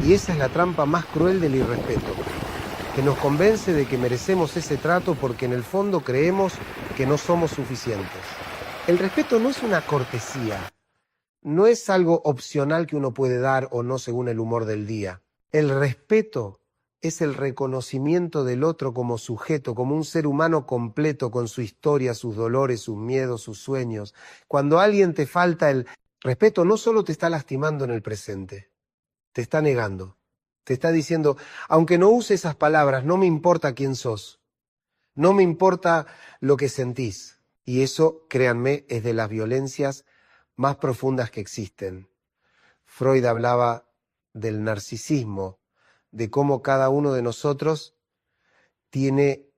Y esa es la trampa más cruel del irrespeto, que nos convence de que merecemos ese trato porque en el fondo creemos que no somos suficientes. El respeto no es una cortesía, no es algo opcional que uno puede dar o no según el humor del día. El respeto es el reconocimiento del otro como sujeto, como un ser humano completo con su historia, sus dolores, sus miedos, sus sueños. Cuando a alguien te falta el respeto, no solo te está lastimando en el presente, te está negando. Te está diciendo, aunque no use esas palabras, no me importa quién sos, no me importa lo que sentís. Y eso, créanme, es de las violencias más profundas que existen. Freud hablaba del narcisismo, de cómo cada uno de nosotros tiene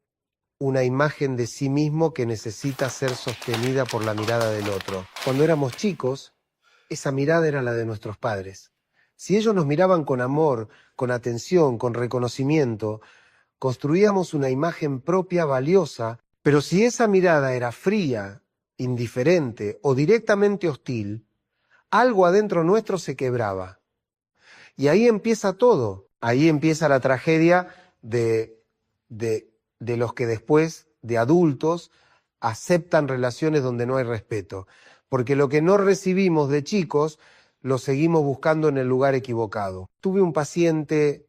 una imagen de sí mismo que necesita ser sostenida por la mirada del otro. Cuando éramos chicos, esa mirada era la de nuestros padres. Si ellos nos miraban con amor, con atención, con reconocimiento, construíamos una imagen propia valiosa, pero si esa mirada era fría, indiferente o directamente hostil, algo adentro nuestro se quebraba. Y ahí empieza todo, ahí empieza la tragedia de los que después, de adultos, aceptan relaciones donde no hay respeto. Porque lo que no recibimos de chicos, lo seguimos buscando en el lugar equivocado. Tuve un paciente,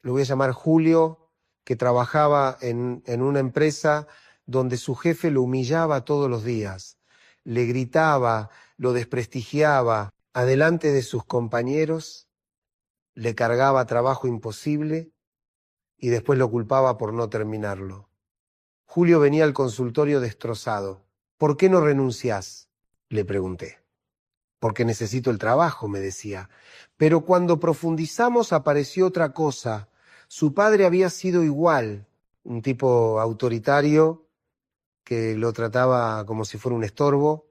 lo voy a llamar Julio, que trabajaba en una empresa donde su jefe lo humillaba todos los días. Le gritaba, lo desprestigiaba, adelante de sus compañeros, le cargaba trabajo imposible y después lo culpaba por no terminarlo. Julio venía al consultorio destrozado. ¿Por qué no renunciás?, le pregunté. Porque necesito el trabajo, me decía. Pero cuando profundizamos apareció otra cosa. Su padre había sido igual, un tipo autoritario que lo trataba como si fuera un estorbo.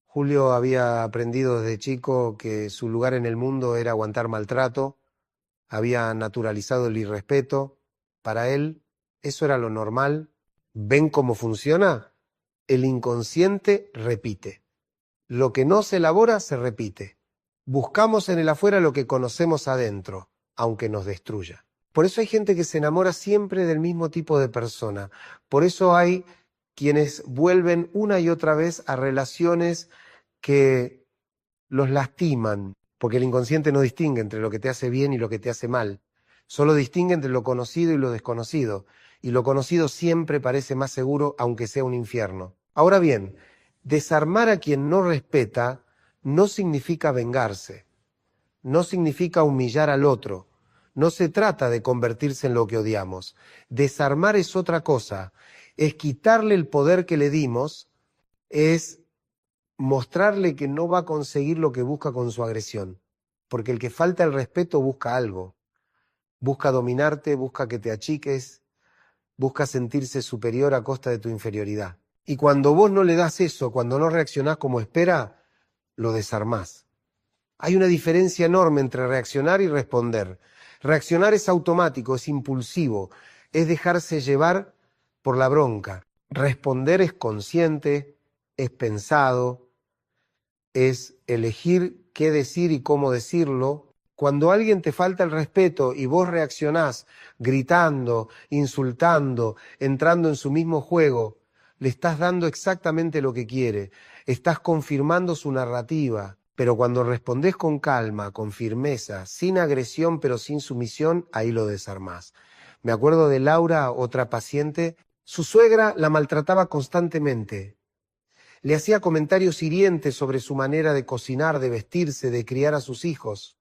Julio había aprendido desde chico que su lugar en el mundo era aguantar maltrato, había naturalizado el irrespeto. Para él, eso era lo normal. ¿Ven cómo funciona? El inconsciente repite. Lo que no se elabora se repite. Buscamos en el afuera lo que conocemos adentro, aunque nos destruya. Por eso hay gente que se enamora siempre del mismo tipo de persona. Por eso hay quienes vuelven una y otra vez a relaciones que los lastiman, porque el inconsciente no distingue entre lo que te hace bien y lo que te hace mal. Solo distingue entre lo conocido y lo desconocido. Y lo conocido siempre parece más seguro, aunque sea un infierno. Ahora bien, desarmar a quien no respeta no significa vengarse, no significa humillar al otro, no se trata de convertirse en lo que odiamos. Desarmar es otra cosa, es quitarle el poder que le dimos, es mostrarle que no va a conseguir lo que busca con su agresión, porque el que falta el respeto busca algo, busca dominarte, busca que te achiques, busca sentirse superior a costa de tu inferioridad. Y cuando vos no le das eso, cuando no reaccionás como espera, lo desarmás. Hay una diferencia enorme entre reaccionar y responder. Reaccionar es automático, es impulsivo, es dejarse llevar por la bronca. Responder es consciente, es pensado, es elegir qué decir y cómo decirlo. Cuando alguien te falta el respeto y vos reaccionás gritando, insultando, entrando en su mismo juego, le estás dando exactamente lo que quiere, estás confirmando su narrativa, pero cuando respondés con calma, con firmeza, sin agresión pero sin sumisión, ahí lo desarmás. Me acuerdo de Laura, otra paciente, su suegra la maltrataba constantemente, le hacía comentarios hirientes sobre su manera de cocinar, de vestirse, de criar a sus hijos.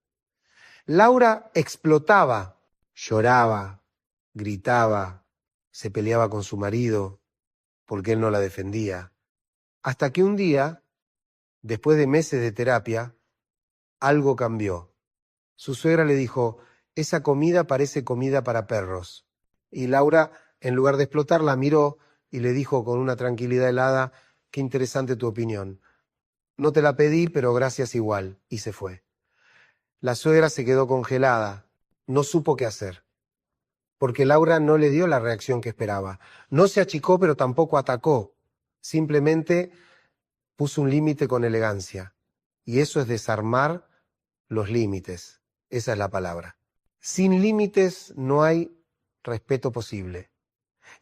Laura explotaba, lloraba, gritaba, se peleaba con su marido porque él no la defendía. Hasta que un día, después de meses de terapia, algo cambió. Su suegra le dijo, esa comida parece comida para perros. Y Laura, en lugar de explotar, la miró y le dijo con una tranquilidad helada, qué interesante tu opinión. No te la pedí, pero gracias igual. Y se fue. La suegra se quedó congelada, no supo qué hacer, porque Laura no le dio la reacción que esperaba. No se achicó, pero tampoco atacó. Simplemente puso un límite con elegancia. Y eso es desarmar los límites. Esa es la palabra. Sin límites no hay respeto posible.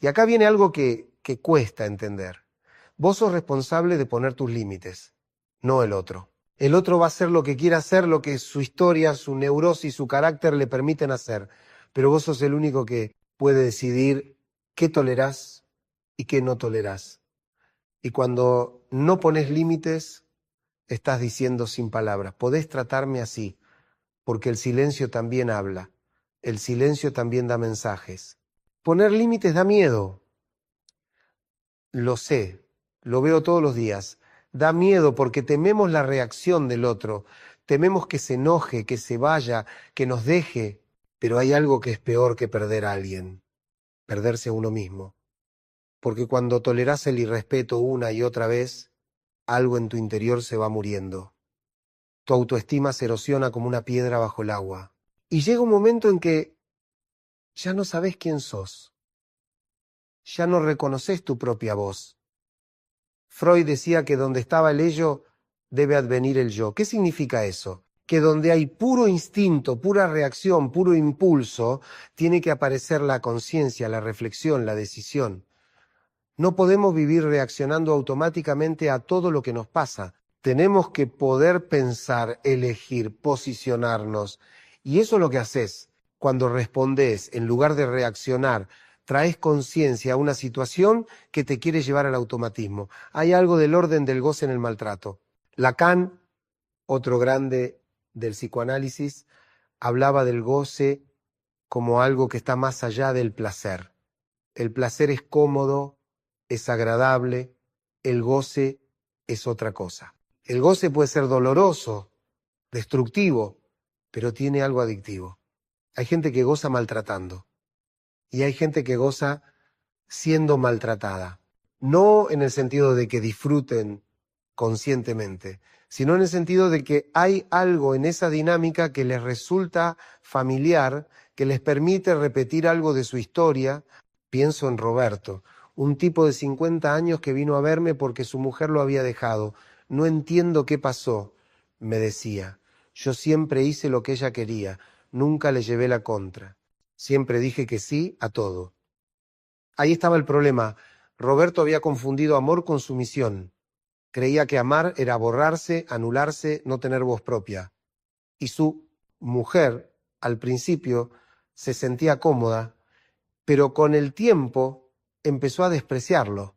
Y acá viene algo que cuesta entender. Vos sos responsable de poner tus límites, no el otro. El otro va a hacer lo que quiera hacer, lo que su historia, su neurosis, su carácter le permiten hacer. Pero vos sos el único que puede decidir qué tolerás y qué no tolerás. Y cuando no pones límites, estás diciendo sin palabras, podés tratarme así, porque el silencio también habla, el silencio también da mensajes. Poner límites da miedo, lo sé, lo veo todos los días. Da miedo porque tememos la reacción del otro, tememos que se enoje, que se vaya, que nos deje, pero hay algo que es peor que perder a alguien, perderse a uno mismo. Porque cuando tolerás el irrespeto una y otra vez, algo en tu interior se va muriendo. Tu autoestima se erosiona como una piedra bajo el agua. Y llega un momento en que ya no sabés quién sos. Ya no reconoces tu propia voz. Freud decía que donde estaba el ello, debe advenir el yo. ¿Qué significa eso? Que donde hay puro instinto, pura reacción, puro impulso, tiene que aparecer la conciencia, la reflexión, la decisión. No podemos vivir reaccionando automáticamente a todo lo que nos pasa. Tenemos que poder pensar, elegir, posicionarnos. Y eso es lo que haces cuando respondés, en lugar de reaccionar, traes conciencia a una situación que te quiere llevar al automatismo. Hay algo del orden del goce en el maltrato. Lacan, otro grande del psicoanálisis, hablaba del goce como algo que está más allá del placer. El placer es cómodo, es agradable, el goce es otra cosa. El goce puede ser doloroso, destructivo, pero tiene algo adictivo. Hay gente que goza maltratando y hay gente que goza siendo maltratada. No en el sentido de que disfruten conscientemente, sino en el sentido de que hay algo en esa dinámica que les resulta familiar, que les permite repetir algo de su historia. Pienso en Roberto, un tipo de 50 años que vino a verme porque su mujer lo había dejado. No entiendo qué pasó, me decía. Yo siempre hice lo que ella quería, nunca le llevé la contra. Siempre dije que sí a todo. Ahí estaba el problema. Roberto había confundido amor con sumisión. Creía que amar era borrarse, anularse, no tener voz propia. Y su mujer, al principio, se sentía cómoda, pero con el tiempo empezó a despreciarlo,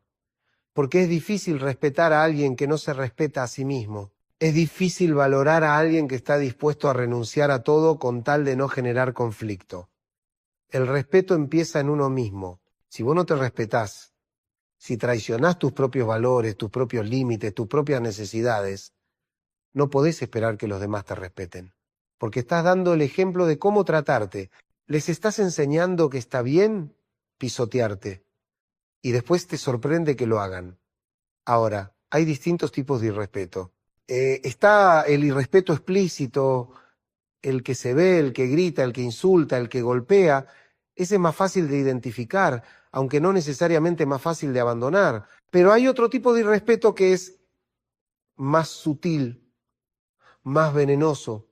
porque es difícil respetar a alguien que no se respeta a sí mismo. Es difícil valorar a alguien que está dispuesto a renunciar a todo con tal de no generar conflicto. El respeto empieza en uno mismo. Si vos no te respetás, si traicionás tus propios valores, tus propios límites, tus propias necesidades, no podés esperar que los demás te respeten, porque estás dando el ejemplo de cómo tratarte. Les estás enseñando que está bien pisotearte y después te sorprende que lo hagan. Ahora, hay distintos tipos de irrespeto. Está el irrespeto explícito, el que se ve, el que grita, el que insulta, el que golpea. Ese es más fácil de identificar, aunque no necesariamente más fácil de abandonar. Pero hay otro tipo de irrespeto que es más sutil, más venenoso,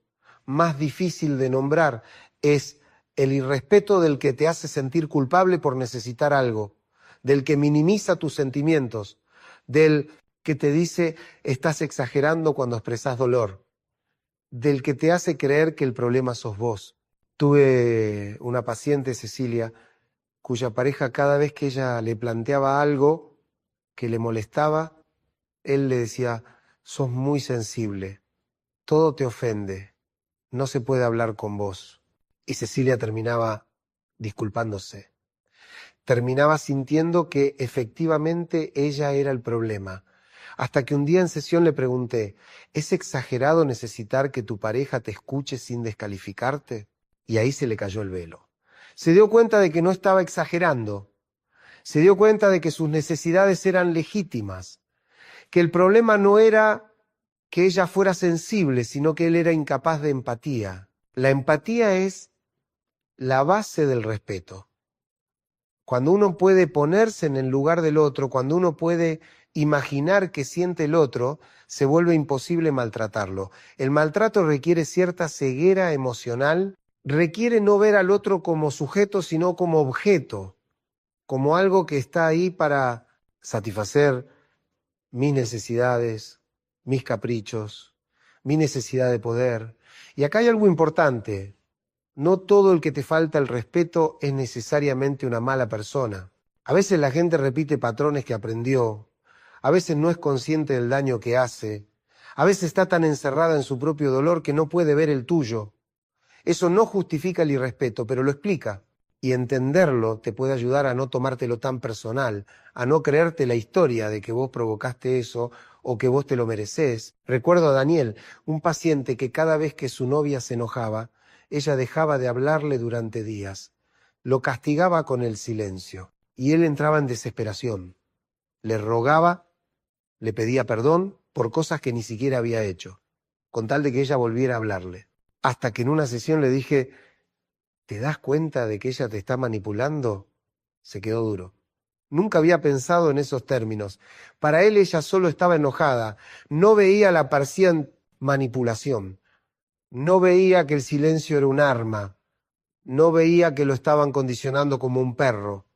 más difícil de nombrar. Es el irrespeto del que te hace sentir culpable por necesitar algo, del que minimiza tus sentimientos, del que te dice estás exagerando cuando expresás dolor, del que te hace creer que el problema sos vos. Tuve una paciente, Cecilia, cuya pareja cada vez que ella le planteaba algo que le molestaba, él le decía, sos muy sensible, todo te ofende, no se puede hablar con vos. Y Cecilia terminaba disculpándose. Terminaba sintiendo que efectivamente ella era el problema. Hasta que un día en sesión le pregunté, ¿es exagerado necesitar que tu pareja te escuche sin descalificarte? Y ahí se le cayó el velo. Se dio cuenta de que no estaba exagerando. Se dio cuenta de que sus necesidades eran legítimas. Que el problema no era que ella fuera sensible, sino que él era incapaz de empatía. La empatía es la base del respeto. Cuando uno puede ponerse en el lugar del otro, cuando uno puede imaginar que siente el otro, se vuelve imposible maltratarlo. El maltrato requiere cierta ceguera emocional requiere no ver al otro como sujeto, sino como objeto, como algo que está ahí para satisfacer mis necesidades, mis caprichos, mi necesidad de poder. Y acá hay algo importante. No todo el que te falta el respeto es necesariamente una mala persona. A veces la gente repite patrones que aprendió, a veces no es consciente del daño que hace, a veces está tan encerrada en su propio dolor que no puede ver el tuyo. Eso no justifica el irrespeto, pero lo explica. Y entenderlo te puede ayudar a no tomártelo tan personal, a no creerte la historia de que vos provocaste eso o que vos te lo merecés. Recuerdo a Daniel, un paciente que cada vez que su novia se enojaba, ella dejaba de hablarle durante días. Lo castigaba con el silencio y él entraba en desesperación. Le rogaba, le pedía perdón por cosas que ni siquiera había hecho, con tal de que ella volviera a hablarle. Hasta que en una sesión le dije, ¿te das cuenta de que ella te está manipulando? Se quedó duro. Nunca había pensado en esos términos. Para él ella solo estaba enojada, no veía la parcial manipulación, no veía que el silencio era un arma, no veía que lo estaban condicionando como un perro.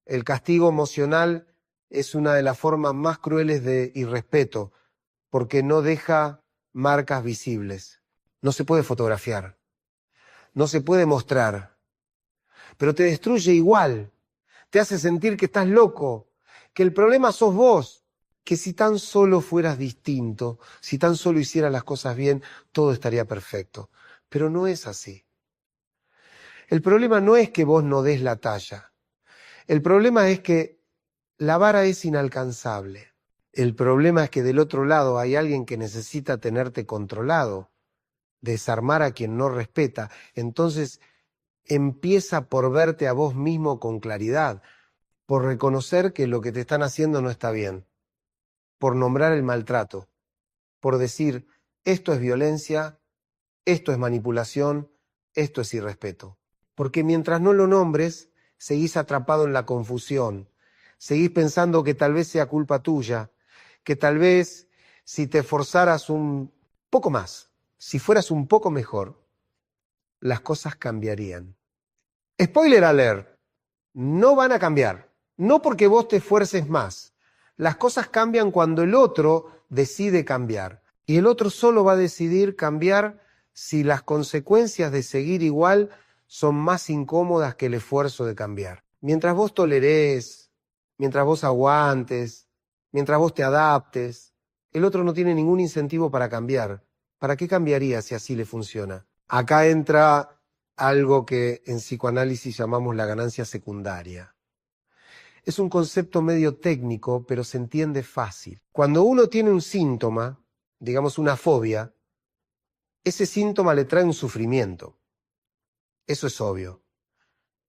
El castigo emocional es una de las formas más crueles de irrespeto, porque no deja marcas visibles. No se puede fotografiar, no se puede mostrar, pero te destruye igual. Te hace sentir que estás loco, que el problema sos vos, que si tan solo fueras distinto, si tan solo hicieras las cosas bien, todo estaría perfecto. Pero no es así. El problema no es que vos no des la talla. El problema es que la vara es inalcanzable. El problema es que del otro lado hay alguien que necesita tenerte controlado, desarmar a quien no respeta. Entonces empieza por verte a vos mismo con claridad, por reconocer que lo que te están haciendo no está bien, por nombrar el maltrato, por decir, esto es violencia, esto es manipulación, esto es irrespeto. Porque mientras no lo nombres, seguís atrapado en la confusión, seguís pensando que tal vez sea culpa tuya, que tal vez si te esforzaras un poco más, si fueras un poco mejor, las cosas cambiarían. Spoiler alert, no van a cambiar. No porque vos te esfuerces más. Las cosas cambian cuando el otro decide cambiar. Y el otro solo va a decidir cambiar si las consecuencias de seguir igual son más incómodas que el esfuerzo de cambiar. Mientras vos tolerés, mientras vos aguantes, mientras vos te adaptes, el otro no tiene ningún incentivo para cambiar. ¿Para qué cambiaría si así le funciona? Acá entra algo que en psicoanálisis llamamos la ganancia secundaria. Es un concepto medio técnico, pero se entiende fácil. Cuando uno tiene un síntoma, digamos una fobia, ese síntoma le trae un sufrimiento. Eso es obvio.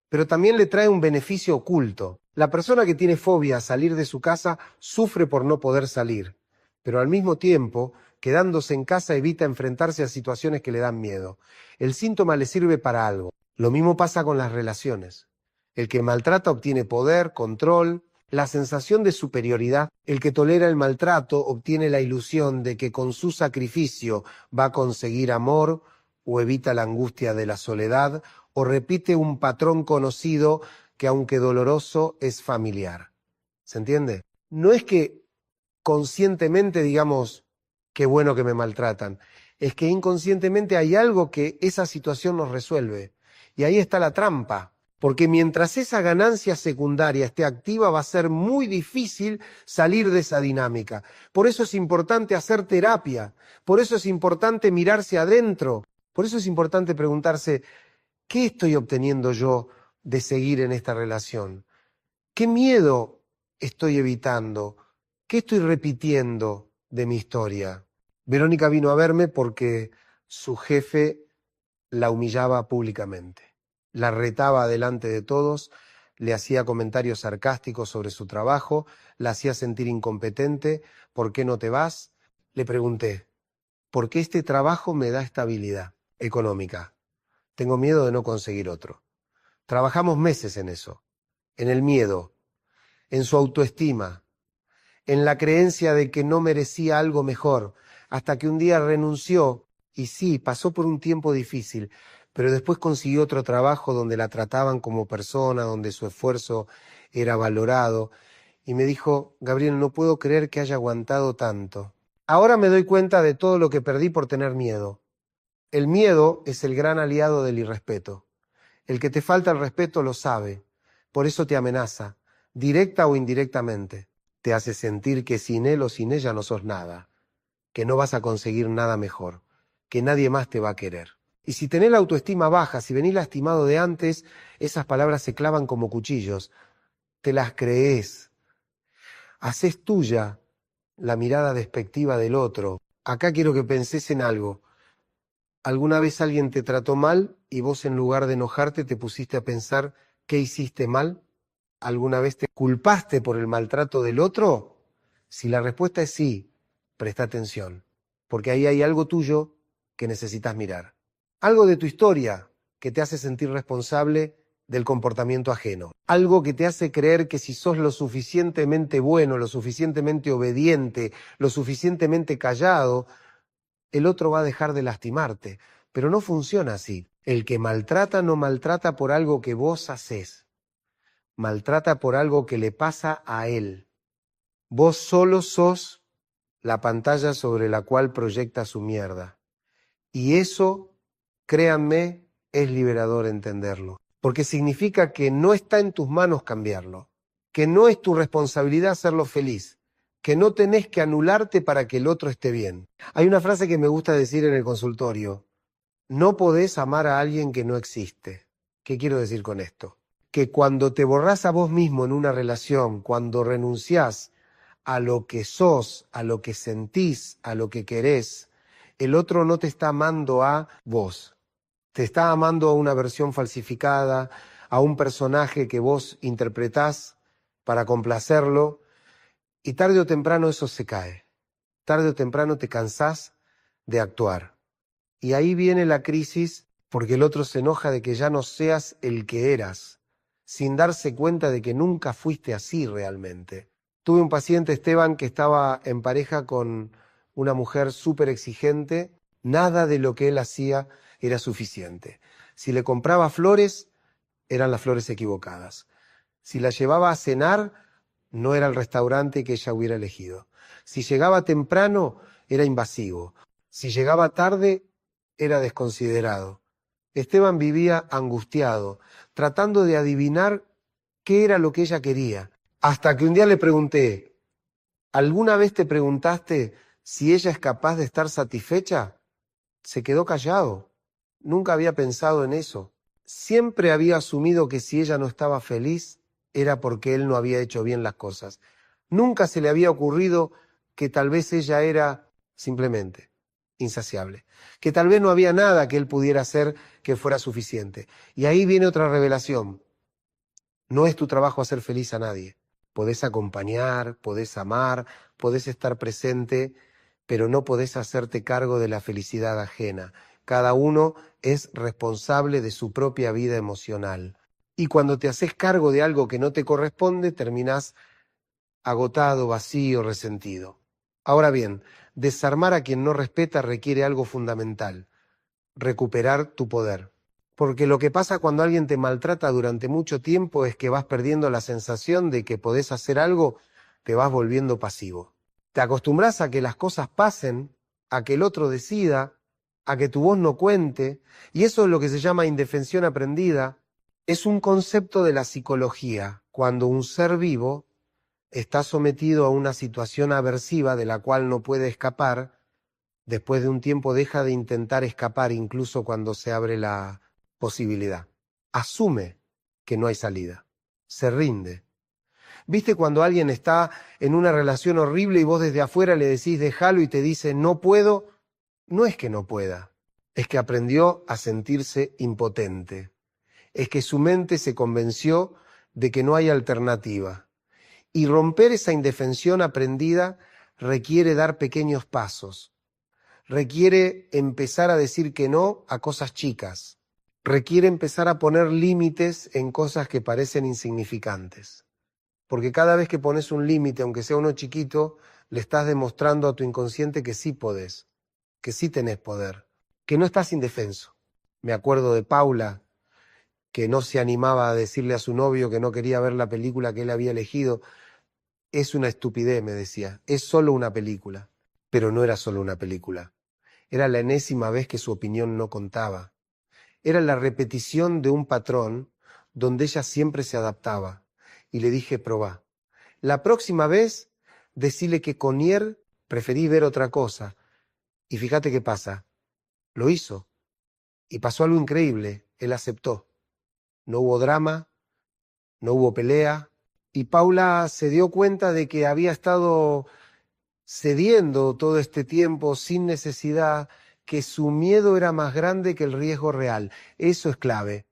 Pero también le trae un beneficio oculto. La persona que tiene fobia a salir de su casa sufre por no poder salir, pero al mismo tiempo, quedándose en casa evita enfrentarse a situaciones que le dan miedo. El síntoma le sirve para algo. Lo mismo pasa con las relaciones. El que maltrata obtiene poder, control, la sensación de superioridad. El que tolera el maltrato obtiene la ilusión de que con su sacrificio va a conseguir amor, o evita la angustia de la soledad, o repite un patrón conocido que, aunque doloroso, es familiar. ¿Se entiende? No es que conscientemente digamos, qué bueno que me maltratan. Es que inconscientemente hay algo que esa situación nos resuelve. Y ahí está la trampa. Porque mientras esa ganancia secundaria esté activa, va a ser muy difícil salir de esa dinámica. Por eso es importante hacer terapia. Por eso es importante mirarse adentro. Por eso es importante preguntarse, ¿qué estoy obteniendo yo de seguir en esta relación? ¿Qué miedo estoy evitando? ¿Qué estoy repitiendo de mi historia? Verónica vino a verme porque su jefe la humillaba públicamente. La retaba delante de todos, le hacía comentarios sarcásticos sobre su trabajo, la hacía sentir incompetente. ¿Por qué no te vas? Le pregunté, porque este trabajo me da estabilidad económica. Tengo miedo de no conseguir otro. Trabajamos meses en eso, en el miedo, en su autoestima, en la creencia de que no merecía algo mejor, hasta que un día renunció y sí, pasó por un tiempo difícil, pero después consiguió otro trabajo donde la trataban como persona, donde su esfuerzo era valorado, y me dijo, Gabriel, no puedo creer que haya aguantado tanto. Ahora me doy cuenta de todo lo que perdí por tener miedo. El miedo es el gran aliado del irrespeto. El que te falta el respeto lo sabe, por eso te amenaza, directa o indirectamente. Te hace sentir que sin él o sin ella no sos nada, que no vas a conseguir nada mejor, que nadie más te va a querer. Y si tenés la autoestima baja, si venís lastimado de antes, esas palabras se clavan como cuchillos. Te las creés. Hacés tuya la mirada despectiva del otro. Acá quiero que pensés en algo. ¿Alguna vez alguien te trató mal y vos en lugar de enojarte te pusiste a pensar qué hiciste mal? ¿Alguna vez te culpaste por el maltrato del otro? Si la respuesta es sí, presta atención, porque ahí hay algo tuyo que necesitas mirar. Algo de tu historia que te hace sentir responsable del comportamiento ajeno. Algo que te hace creer que si sos lo suficientemente bueno, lo suficientemente obediente, lo suficientemente callado, el otro va a dejar de lastimarte. Pero no funciona así. El que maltrata no maltrata por algo que vos hacés. Maltrata por algo que le pasa a él. Vos solo sos la pantalla sobre la cual proyecta su mierda. Y eso, créanme, es liberador entenderlo. Porque significa que no está en tus manos cambiarlo. Que no es tu responsabilidad hacerlo feliz. Que no tenés que anularte para que el otro esté bien. Hay una frase que me gusta decir en el consultorio. No podés amar a alguien que no existe. ¿Qué quiero decir con esto? Que cuando te borrás a vos mismo en una relación, cuando renunciás a lo que sos, a lo que sentís, a lo que querés, el otro no te está amando a vos. Te está amando a una versión falsificada, a un personaje que vos interpretás para complacerlo, y tarde o temprano eso se cae. Tarde o temprano te cansás de actuar. Y ahí viene la crisis porque el otro se enoja de que ya no seas el que eras, sin darse cuenta de que nunca fuiste así realmente. Tuve un paciente, Esteban, que estaba en pareja con una mujer súper exigente. Nada de lo que él hacía era suficiente. Si le compraba flores, eran las flores equivocadas. Si la llevaba a cenar, no era el restaurante que ella hubiera elegido. Si llegaba temprano, era invasivo. Si llegaba tarde, era desconsiderado. Esteban vivía angustiado, tratando de adivinar qué era lo que ella quería. Hasta que un día le pregunté, ¿alguna vez te preguntaste si ella es capaz de estar satisfecha? Se quedó callado. Nunca había pensado en eso. Siempre había asumido que si ella no estaba feliz, era porque él no había hecho bien las cosas. Nunca se le había ocurrido que tal vez ella era simplemente insaciable, que tal vez no había nada que él pudiera hacer que fuera suficiente. Y ahí viene otra revelación. No es tu trabajo hacer feliz a nadie. Podés acompañar, podés amar, podés estar presente, pero no podés hacerte cargo de la felicidad ajena. Cada uno es responsable de su propia vida emocional. Y cuando te haces cargo de algo que no te corresponde, terminás agotado, vacío, resentido. Ahora bien, desarmar a quien no respeta requiere algo fundamental: recuperar tu poder. Porque lo que pasa cuando alguien te maltrata durante mucho tiempo es que vas perdiendo la sensación de que podés hacer algo, te vas volviendo pasivo. Te acostumbras a que las cosas pasen, a que el otro decida, a que tu voz no cuente, y eso es lo que se llama indefensión aprendida. Es un concepto de la psicología, cuando un ser vivo está sometido a una situación aversiva de la cual no puede escapar. Después de un tiempo deja de intentar escapar incluso cuando se abre la posibilidad. Asume que no hay salida. Se rinde. ¿Viste cuando alguien está en una relación horrible y vos desde afuera le decís déjalo y te dice no puedo? No es que no pueda, es que aprendió a sentirse impotente. Es que su mente se convenció de que no hay alternativa. Y romper esa indefensión aprendida requiere dar pequeños pasos. Requiere empezar a decir que no a cosas chicas. Requiere empezar a poner límites en cosas que parecen insignificantes. Porque cada vez que pones un límite, aunque sea uno chiquito, le estás demostrando a tu inconsciente que sí podés, que sí tenés poder, que no estás indefenso. Me acuerdo de Paula, que no se animaba a decirle a su novio que no quería ver la película que él había elegido. Es una estupidez, me decía, es solo una película. Pero no era solo una película. Era la enésima vez que su opinión no contaba. Era la repetición de un patrón donde ella siempre se adaptaba. Y le dije, probá. La próxima vez, decile que con Nier preferí ver otra cosa. Y fíjate qué pasa. Lo hizo. Y pasó algo increíble. Él aceptó. No hubo drama, no hubo pelea. Y Paula se dio cuenta de que había estado cediendo todo este tiempo sin necesidad, que su miedo era más grande que el riesgo real. Eso es clave.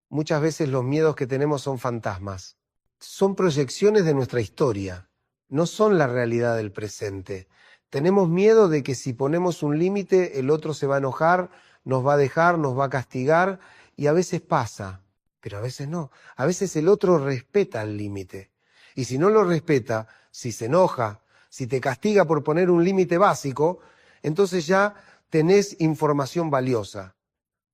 Muchas veces los miedos que tenemos son fantasmas. Son proyecciones de nuestra historia, no son la realidad del presente. Tenemos miedo de que si ponemos un límite, el otro se va a enojar, nos va a dejar, nos va a castigar, y a veces pasa, pero a veces no. A veces el otro respeta el límite. Y si no lo respeta, si se enoja, si te castiga por poner un límite básico, entonces ya tenés información valiosa.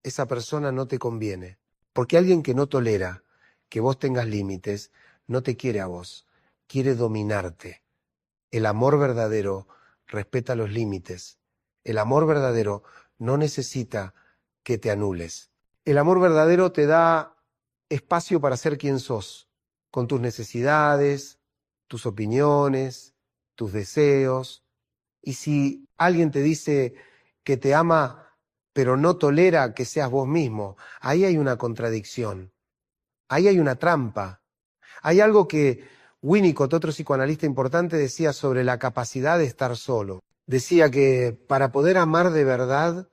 Esa persona no te conviene. Porque alguien que no tolera que vos tengas límites, no te quiere a vos, quiere dominarte. El amor verdadero respeta los límites. El amor verdadero no necesita que te anules. El amor verdadero te da espacio para ser quien sos, con tus necesidades, tus opiniones, tus deseos. Y si alguien te dice que te ama, pero no tolera que seas vos mismo, ahí hay una contradicción, ahí hay una trampa. Hay algo que Winnicott, otro psicoanalista importante, decía sobre la capacidad de estar solo. Decía que para poder amar de verdad,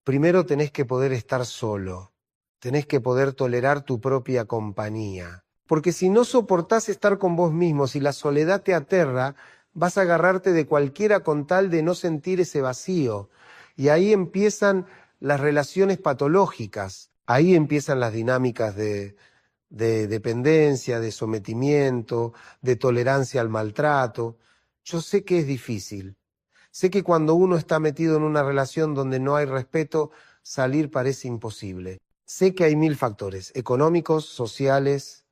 primero tenés que poder estar solo, tenés que poder tolerar tu propia compañía. Porque si no soportás estar con vos mismo, si la soledad te aterra, vas a agarrarte de cualquiera con tal de no sentir ese vacío. Y ahí empiezan las relaciones patológicas, ahí empiezan las dinámicas de dependencia, de sometimiento, de tolerancia al maltrato. Yo sé que es difícil. Sé que cuando uno está metido en una relación donde no hay respeto, salir parece imposible. Sé que hay 1000 factores, económicos, sociales,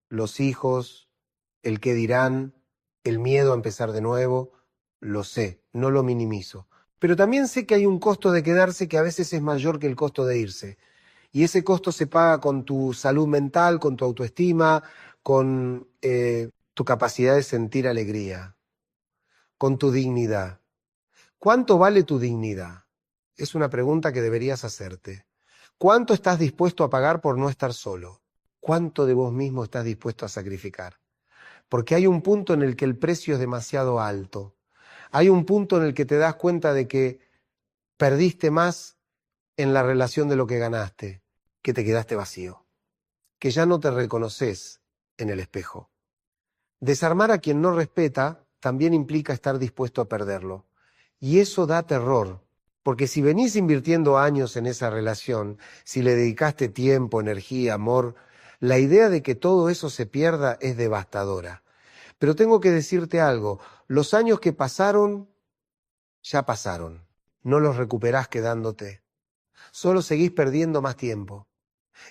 los hijos, el qué dirán, el miedo a empezar de nuevo. Lo sé, no lo minimizo. Pero también sé que hay un costo de quedarse que a veces es mayor que el costo de irse. Y ese costo se paga con tu salud mental, con tu autoestima, con tu capacidad de sentir alegría, con tu dignidad. ¿Cuánto vale tu dignidad? Es una pregunta que deberías hacerte. ¿Cuánto estás dispuesto a pagar por no estar solo? ¿Cuánto de vos mismo estás dispuesto a sacrificar? Porque hay un punto en el que el precio es demasiado alto. Hay un punto en el que te das cuenta de que perdiste más en la relación de lo que ganaste, que te quedaste vacío, que ya no te reconoces en el espejo. Desarmar a quien no respeta también implica estar dispuesto a perderlo. Y eso da terror, porque si venís invirtiendo años en esa relación, si le dedicaste tiempo, energía, amor, la idea de que todo eso se pierda es devastadora. Pero tengo que decirte algo, los años que pasaron, ya pasaron. No los recuperás quedándote. Solo seguís perdiendo más tiempo.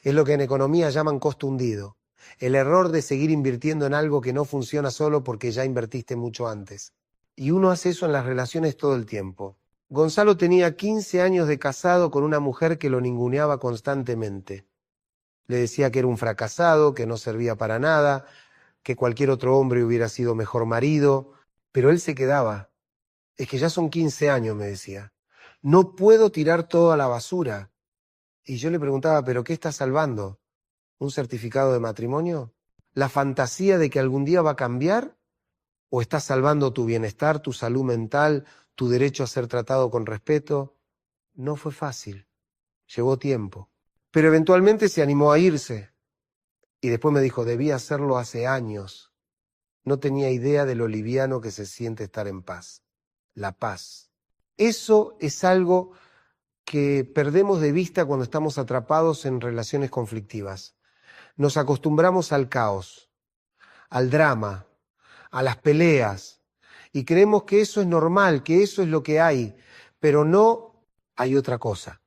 Es lo que en economía llaman costo hundido. El error de seguir invirtiendo en algo que no funciona solo porque ya invertiste mucho antes. Y uno hace eso en las relaciones todo el tiempo. Gonzalo tenía 15 años de casado con una mujer que lo ninguneaba constantemente. Le decía que era un fracasado, que no servía para nada, que cualquier otro hombre hubiera sido mejor marido, pero él se quedaba. Es que ya son 15 años, me decía. No puedo tirar todo a la basura. Y yo le preguntaba, ¿pero qué estás salvando? ¿Un certificado de matrimonio? ¿La fantasía de que algún día va a cambiar? ¿O estás salvando tu bienestar, tu salud mental, tu derecho a ser tratado con respeto? No fue fácil. Llevó tiempo. Pero eventualmente se animó a irse. Y después me dijo, debía hacerlo hace años. No tenía idea de lo liviano que se siente estar en paz. La paz. Eso es algo que perdemos de vista cuando estamos atrapados en relaciones conflictivas. Nos acostumbramos al caos, al drama, a las peleas, y creemos que eso es normal, que eso es lo que hay, pero no hay otra cosa.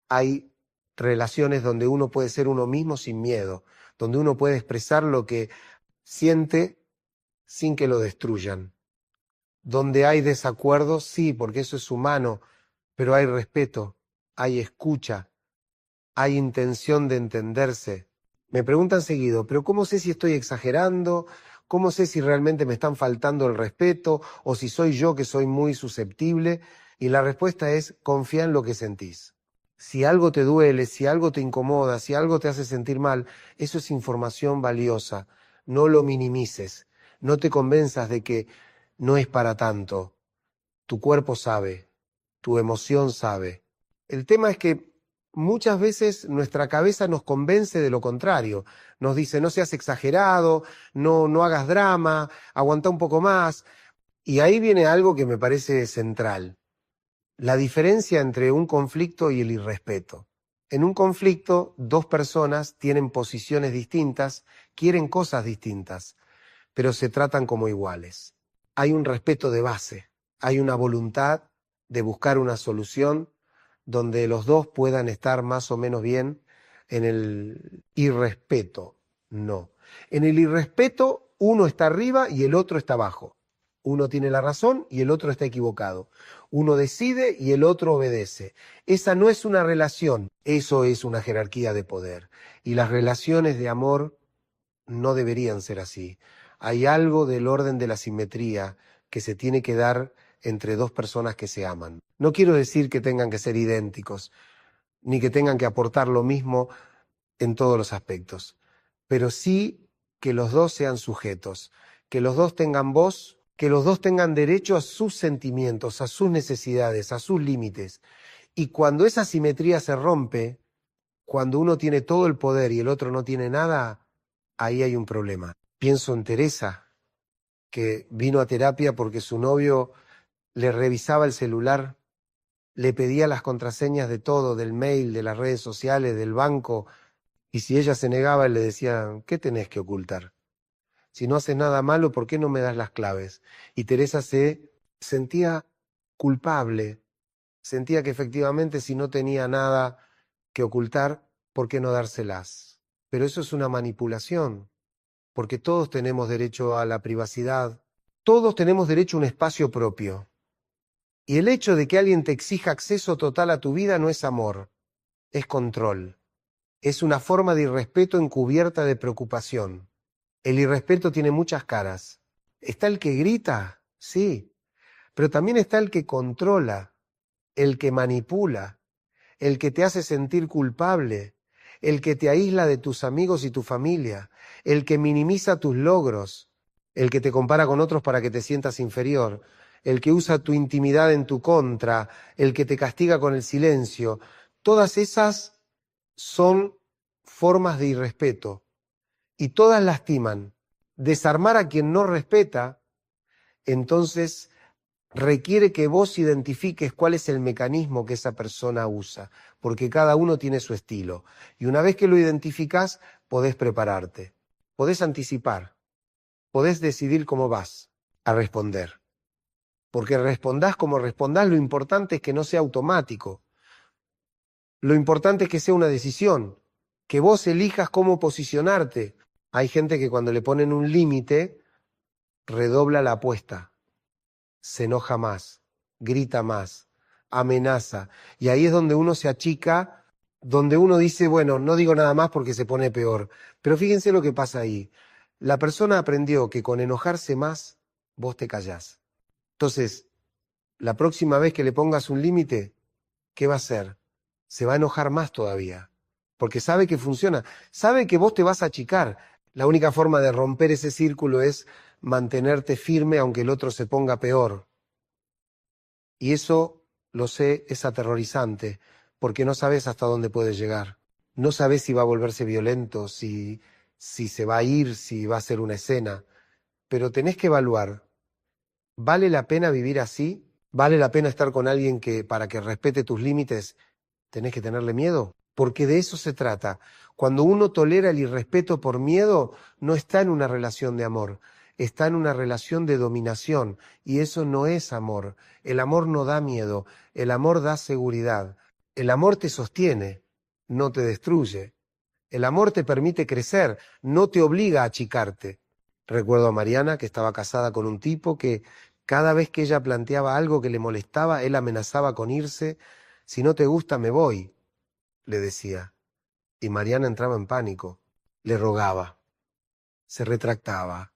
Hay relaciones donde uno puede ser uno mismo sin miedo, donde uno puede expresar lo que siente sin que lo destruyan. Donde hay desacuerdos, sí, porque eso es humano, pero hay respeto, hay escucha, hay intención de entenderse. Me preguntan seguido, pero ¿cómo sé si estoy exagerando? ¿Cómo sé si realmente me están faltando el respeto o si soy yo que soy muy susceptible? Y la respuesta es, confía en lo que sentís. Si algo te duele, si algo te incomoda, si algo te hace sentir mal, eso es información valiosa. No lo minimices. No te convenzas de que no es para tanto. Tu cuerpo sabe, tu emoción sabe. El tema es que muchas veces nuestra cabeza nos convence de lo contrario. Nos dice, no seas exagerado, no hagas drama, aguanta un poco más. Y ahí viene algo que me parece central. La diferencia entre un conflicto y el irrespeto. En un conflicto, dos personas tienen posiciones distintas, quieren cosas distintas, pero se tratan como iguales. Hay un respeto de base, hay una voluntad de buscar una solución donde los dos puedan estar más o menos bien. En el irrespeto, no. En el irrespeto, uno está arriba y el otro está abajo. Uno tiene la razón y el otro está equivocado. Uno decide y el otro obedece. Esa no es una relación, eso es una jerarquía de poder. Y las relaciones de amor no deberían ser así. Hay algo del orden de la simetría que se tiene que dar entre dos personas que se aman. No quiero decir que tengan que ser idénticos, ni que tengan que aportar lo mismo en todos los aspectos, pero sí que los dos sean sujetos, que los dos tengan voz, que los dos tengan derecho a sus sentimientos, a sus necesidades, a sus límites. Y cuando esa simetría se rompe, cuando uno tiene todo el poder y el otro no tiene nada, ahí hay un problema. Pienso en Teresa, que vino a terapia porque su novio le revisaba el celular, le pedía las contraseñas de todo, del mail, de las redes sociales, del banco, y si ella se negaba, él le decía, ¿qué tenés que ocultar? Si no haces nada malo, ¿por qué no me das las claves? Y Teresa se sentía culpable, sentía que efectivamente si no tenía nada que ocultar, ¿por qué no dárselas? Pero eso es una manipulación, porque todos tenemos derecho a la privacidad, todos tenemos derecho a un espacio propio. Y el hecho de que alguien te exija acceso total a tu vida no es amor, es control. Es una forma de irrespeto encubierta de preocupación. El irrespeto tiene muchas caras. Está el que grita, sí, pero también está el que controla, el que manipula, el que te hace sentir culpable, el que te aísla de tus amigos y tu familia, el que minimiza tus logros, el que te compara con otros para que te sientas inferior, el que usa tu intimidad en tu contra, el que te castiga con el silencio. Todas esas son formas de irrespeto y todas lastiman. Desarmar a quien no respeta, entonces requiere que vos identifiques cuál es el mecanismo que esa persona usa, porque cada uno tiene su estilo. Y una vez que lo identificás, podés prepararte, podés anticipar, podés decidir cómo vas a responder. Porque respondás como respondás, lo importante es que no sea automático. Lo importante es que sea una decisión, que vos elijas cómo posicionarte. Hay gente que cuando le ponen un límite, redobla la apuesta, se enoja más, grita más, amenaza. Y ahí es donde uno se achica, donde uno dice, bueno, no digo nada más porque se pone peor. Pero fíjense lo que pasa ahí. La persona aprendió que con enojarse más, vos te callás. Entonces, la próxima vez que le pongas un límite, ¿qué va a hacer? Se va a enojar más todavía, porque sabe que funciona, sabe que vos te vas a achicar. La única forma de romper ese círculo es mantenerte firme aunque el otro se ponga peor. Y eso, lo sé, es aterrorizante, porque no sabes hasta dónde puede llegar. No sabes si va a volverse violento, si se va a ir, si va a ser una escena. Pero tenés que evaluar, ¿vale la pena vivir así? ¿Vale la pena estar con alguien que, para que respete tus límites, tenés que tenerle miedo? Porque de eso se trata. Cuando uno tolera el irrespeto por miedo, no está en una relación de amor, está en una relación de dominación, y eso no es amor. El amor no da miedo, el amor da seguridad. El amor te sostiene, no te destruye. El amor te permite crecer, no te obliga a achicarte. Recuerdo a Mariana, que estaba casada con un tipo que cada vez que ella planteaba algo que le molestaba, él amenazaba con irse. Si no te gusta, me voy, le decía. Y Mariana entraba en pánico. Le rogaba, se retractaba,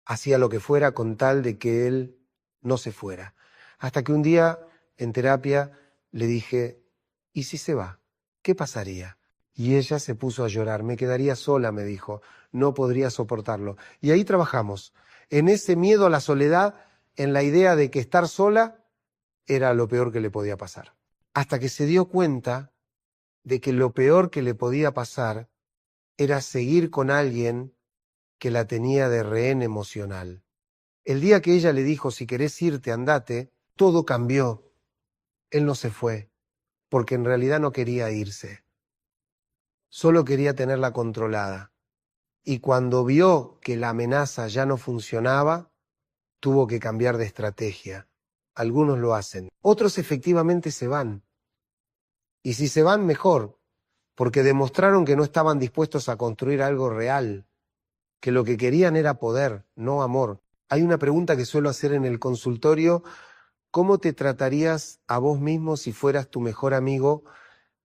hacía lo que fuera con tal de que él no se fuera. Hasta que un día, en terapia, le dije, ¿y si se va? ¿Qué pasaría? Y ella se puso a llorar. Me quedaría sola, me dijo. No podría soportarlo. Y ahí trabajamos. En ese miedo a la soledad, en la idea de que estar sola era lo peor que le podía pasar. Hasta que se dio cuenta de que lo peor que le podía pasar era seguir con alguien que la tenía de rehén emocional. El día que ella le dijo, si querés irte, andate, todo cambió. Él no se fue, porque en realidad no quería irse. Solo quería tenerla controlada. Y cuando vio que la amenaza ya no funcionaba, tuvo que cambiar de estrategia. Algunos lo hacen. Otros efectivamente se van. Y si se van, mejor, porque demostraron que no estaban dispuestos a construir algo real, que lo que querían era poder, no amor. Hay una pregunta que suelo hacer en el consultorio: ¿cómo te tratarías a vos mismo si fueras tu mejor amigo?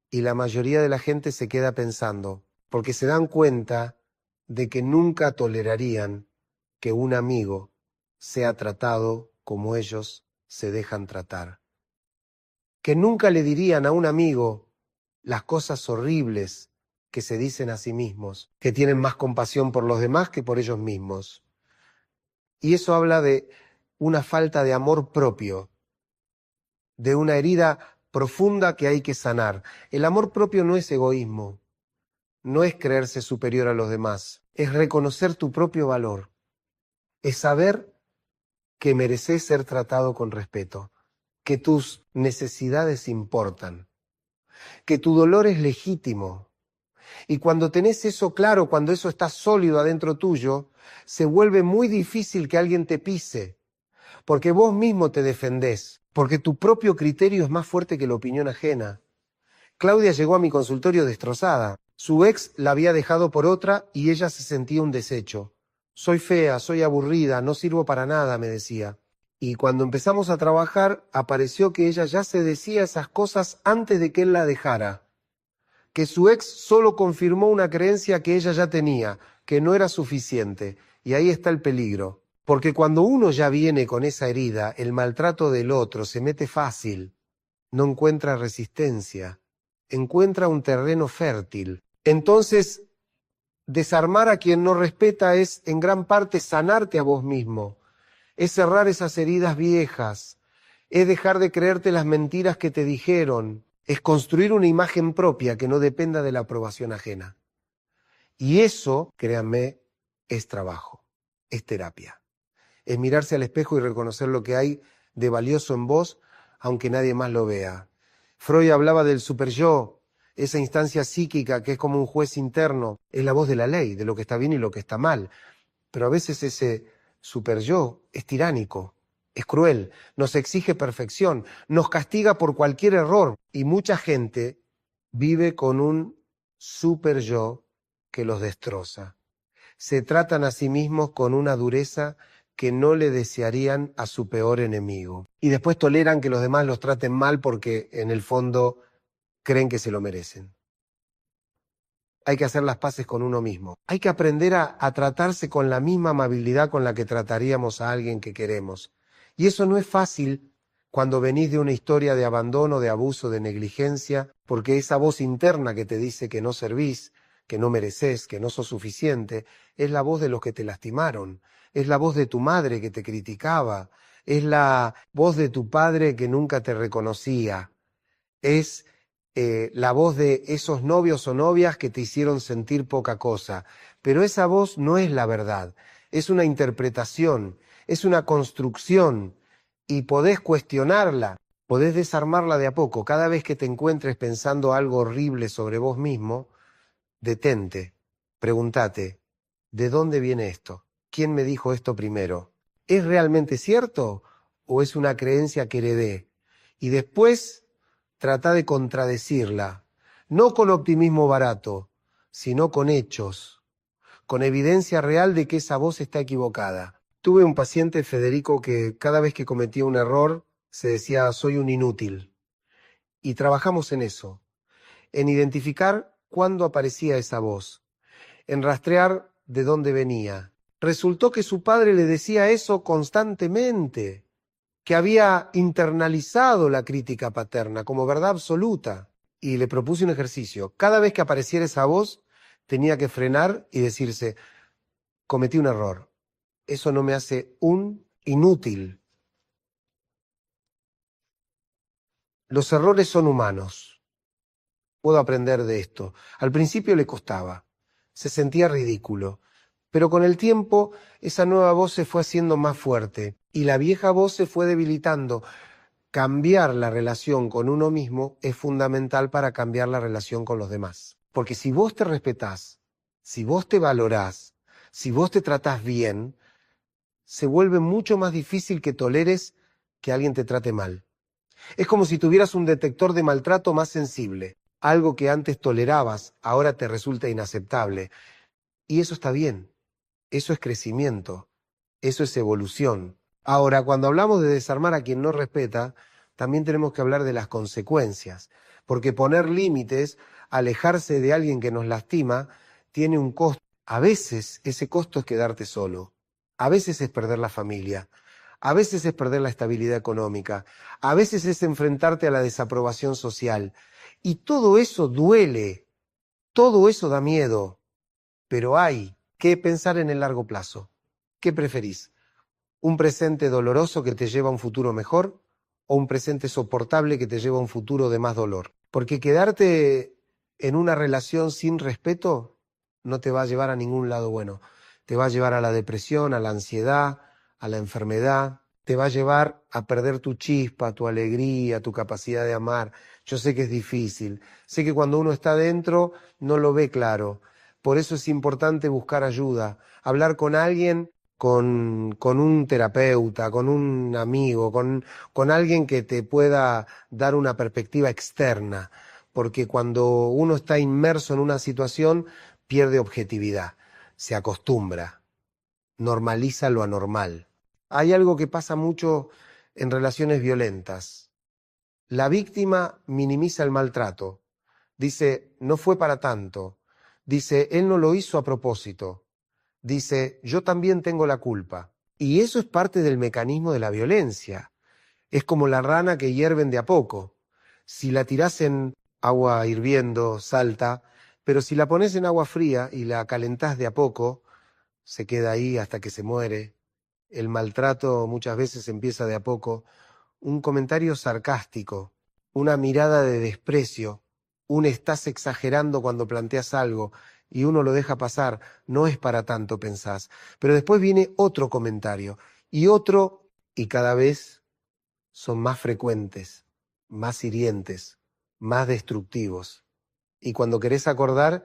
Y la mayoría de la gente se queda pensando, porque se dan cuenta de que nunca tolerarían que un amigo sea tratado como ellos se dejan tratar. Que nunca le dirían a un amigo las cosas horribles que se dicen a sí mismos, que tienen más compasión por los demás que por ellos mismos. Y eso habla de una falta de amor propio, de una herida profunda que hay que sanar. El amor propio no es egoísmo, no es creerse superior a los demás, es reconocer tu propio valor, es saber que mereces ser tratado con respeto, que tus necesidades importan, que tu dolor es legítimo. Y cuando tenés eso claro, cuando eso está sólido adentro tuyo, se vuelve muy difícil que alguien te pise, porque vos mismo te defendés, porque tu propio criterio es más fuerte que la opinión ajena. Claudia llegó a mi consultorio destrozada. Su ex la había dejado por otra y ella se sentía un desecho. Soy fea, soy aburrida, no sirvo para nada, me decía. Y cuando empezamos a trabajar, apareció que ella ya se decía esas cosas antes de que él la dejara. Que su ex solo confirmó una creencia que ella ya tenía, que no era suficiente. Y ahí está el peligro. Porque cuando uno ya viene con esa herida, el maltrato del otro se mete fácil. No encuentra resistencia. Encuentra un terreno fértil. Entonces, desarmar a quien no respeta es, en gran parte, sanarte a vos mismo. Es cerrar esas heridas viejas. Es dejar de creerte las mentiras que te dijeron. Es construir una imagen propia que no dependa de la aprobación ajena. Y eso, créanme, es trabajo, es terapia. Es mirarse al espejo y reconocer lo que hay de valioso en vos, aunque nadie más lo vea. Freud hablaba del superyo, esa instancia psíquica que es como un juez interno, es la voz de la ley, de lo que está bien y lo que está mal. Pero a veces ese superyo es tiránico, es cruel, nos exige perfección, nos castiga por cualquier error. Y mucha gente vive con un superyo que los destroza. Se tratan a sí mismos con una dureza que no le desearían a su peor enemigo. Y después toleran que los demás los traten mal porque en el fondo creen que se lo merecen. Hay que hacer las paces con uno mismo. Hay que aprender a tratarse con la misma amabilidad con la que trataríamos a alguien que queremos. Y eso no es fácil cuando venís de una historia de abandono, de abuso, de negligencia, porque esa voz interna que te dice que no servís, que no mereces, que no sos suficiente, es la voz de los que te lastimaron, es la voz de tu madre que te criticaba, es la voz de tu padre que nunca te reconocía, es la voz de esos novios o novias que te hicieron sentir poca cosa. Pero esa voz no es la verdad, es una interpretación, es una construcción y podés cuestionarla, podés desarmarla de a poco. Cada vez que te encuentres pensando algo horrible sobre vos mismo, detente, pregúntate, ¿de dónde viene esto? ¿Quién me dijo esto primero? ¿Es realmente cierto o es una creencia que heredé? Y después trata de contradecirla. no con optimismo barato, sino con hechos, con evidencia real de que esa voz está equivocada. Tuve un paciente, Federico, que cada vez que cometía un error se decía soy un inútil. Y trabajamos en eso, en identificar cuándo aparecía esa voz, en rastrear de dónde venía. Resultó que su padre le decía eso constantemente, que había internalizado la crítica paterna como verdad absoluta. Y le propuse un ejercicio. Cada vez que apareciera esa voz, tenía que frenar y decirse, cometí un error. Eso no me hace un inútil. Los errores son humanos. Puedo aprender de esto. Al principio le costaba. Se sentía ridículo. Pero con el tiempo, esa nueva voz se fue haciendo más fuerte y la vieja voz se fue debilitando. Cambiar la relación con uno mismo es fundamental para cambiar la relación con los demás. Porque si vos te respetás, si vos te valorás, si vos te tratás bien, se vuelve mucho más difícil que toleres que alguien te trate mal. Es como si tuvieras un detector de maltrato más sensible. Algo que antes tolerabas, ahora te resulta inaceptable. Y eso está bien. Eso es crecimiento. Eso es evolución. Ahora, cuando hablamos de desarmar a quien no respeta, también tenemos que hablar de las consecuencias. Porque poner límites, alejarse de alguien que nos lastima, tiene un costo. A veces ese costo es quedarte solo. A veces es perder la familia. A veces es perder la estabilidad económica. A veces es enfrentarte a la desaprobación social. Y todo eso duele. Todo eso da miedo. Pero hay que pensar en el largo plazo. ¿Qué preferís? ¿Un presente doloroso que te lleva a un futuro mejor o un presente soportable que te lleva a un futuro de más dolor? Porque quedarte en una relación sin respeto no te va a llevar a ningún lado bueno. Te va a llevar a la depresión, a la ansiedad, a la enfermedad. Te va a llevar a perder tu chispa, tu alegría, tu capacidad de amar. Yo sé que es difícil. Sé que cuando uno está dentro no lo ve claro. Por eso es importante buscar ayuda, hablar con alguien, con un terapeuta, con un amigo, con alguien que te pueda dar una perspectiva externa, porque cuando uno está inmerso en una situación pierde objetividad, se acostumbra, normaliza lo anormal. Hay algo que pasa mucho en relaciones violentas. La víctima minimiza el maltrato, dice, no fue para tanto. Dice, él no lo hizo a propósito. Dice, yo también tengo la culpa. Y eso es parte del mecanismo de la violencia. Es como la rana que hierven de a poco. Si la tirás en agua hirviendo, salta, pero si la pones en agua fría y la calentás de a poco, se queda ahí hasta que se muere. El maltrato muchas veces empieza de a poco. Un comentario sarcástico, una mirada de desprecio, un estás exagerando cuando planteas algo y uno lo deja pasar, no es para tanto, pensás. Pero después viene otro comentario y otro, y cada vez son más frecuentes, más hirientes, más destructivos. Y cuando querés acordar,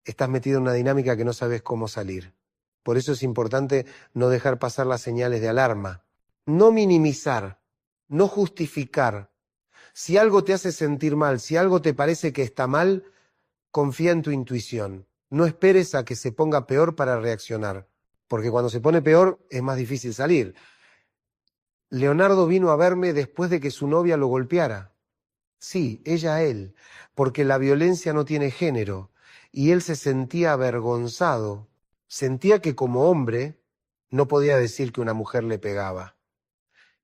estás metido en una dinámica que no sabes cómo salir. Por eso es importante no dejar pasar las señales de alarma, no minimizar, no justificar. Si algo te hace sentir mal, si algo te parece que está mal, confía en tu intuición. No esperes a que se ponga peor para reaccionar, porque cuando se pone peor es más difícil salir. Leonardo vino a verme después de que su novia lo golpeara. Sí, ella a él, porque la violencia no tiene género, y él se sentía avergonzado. Sentía que como hombre no podía decir que una mujer le pegaba,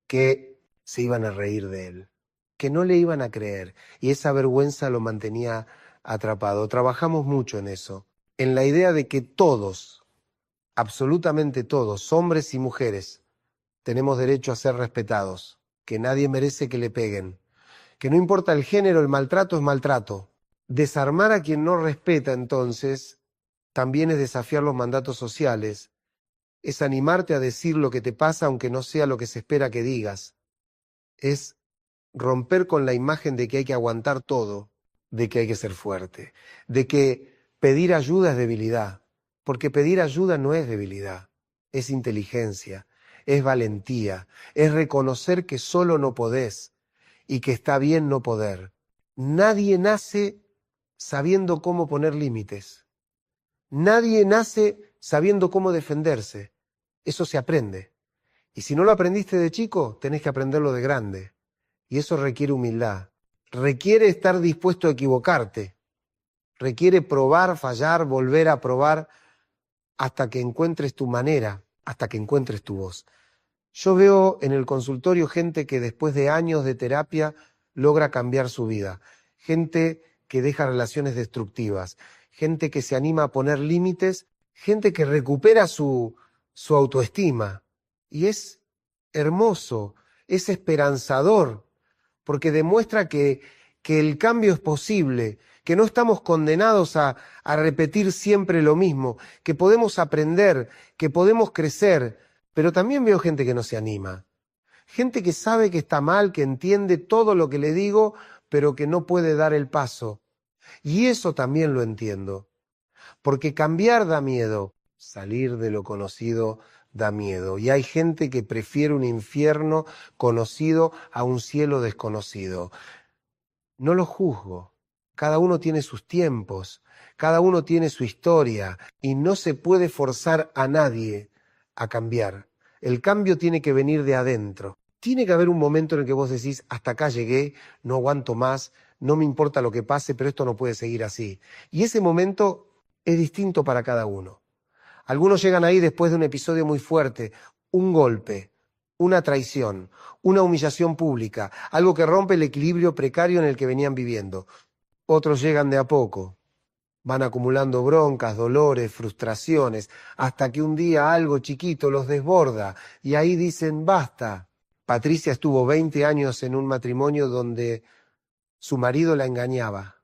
que se iban a reír de él, que no le iban a creer, y esa vergüenza lo mantenía atrapado. Trabajamos mucho en eso, en la idea de que todos, absolutamente todos, hombres y mujeres, tenemos derecho a ser respetados, que nadie merece que le peguen, que no importa el género, el maltrato es maltrato. Desarmar a quien no respeta, entonces, también es desafiar los mandatos sociales, es animarte a decir lo que te pasa aunque no sea lo que se espera que digas, es romper con la imagen de que hay que aguantar todo, de que hay que ser fuerte, de que pedir ayuda es debilidad, porque pedir ayuda no es debilidad, es inteligencia, es valentía, es reconocer que solo no podés y que está bien no poder. Nadie nace sabiendo cómo poner límites. Nadie nace sabiendo cómo defenderse. Eso se aprende. Y si no lo aprendiste de chico, tenés que aprenderlo de grande. Y eso requiere humildad. Requiere estar dispuesto a equivocarte. Requiere probar, fallar, volver a probar hasta que encuentres tu manera, hasta que encuentres tu voz. Yo veo en el consultorio gente que después de años de terapia logra cambiar su vida. Gente que deja relaciones destructivas. Gente que se anima a poner límites. Gente que recupera su autoestima. Y es hermoso, es esperanzador, porque demuestra que el cambio es posible, que no estamos condenados a repetir siempre lo mismo, que podemos aprender, que podemos crecer. Pero también veo gente que no se anima. Gente que sabe que está mal, que entiende todo lo que le digo, pero que no puede dar el paso. Y eso también lo entiendo. Porque cambiar da miedo. Salir de lo conocido da miedo. Y hay gente que prefiere un infierno conocido a un cielo desconocido. No lo juzgo. Cada uno tiene sus tiempos. Cada uno tiene su historia. Y no se puede forzar a nadie a cambiar. El cambio tiene que venir de adentro. Tiene que haber un momento en el que vos decís, hasta acá llegué, no aguanto más, no me importa lo que pase, pero esto no puede seguir así. Y ese momento es distinto para cada uno. Algunos llegan ahí después de un episodio muy fuerte, un golpe, una traición, una humillación pública, algo que rompe el equilibrio precario en el que venían viviendo. Otros llegan de a poco. Van acumulando broncas, dolores, frustraciones, hasta que un día algo chiquito los desborda y ahí dicen basta. Patricia estuvo 20 años en un matrimonio donde su marido la engañaba,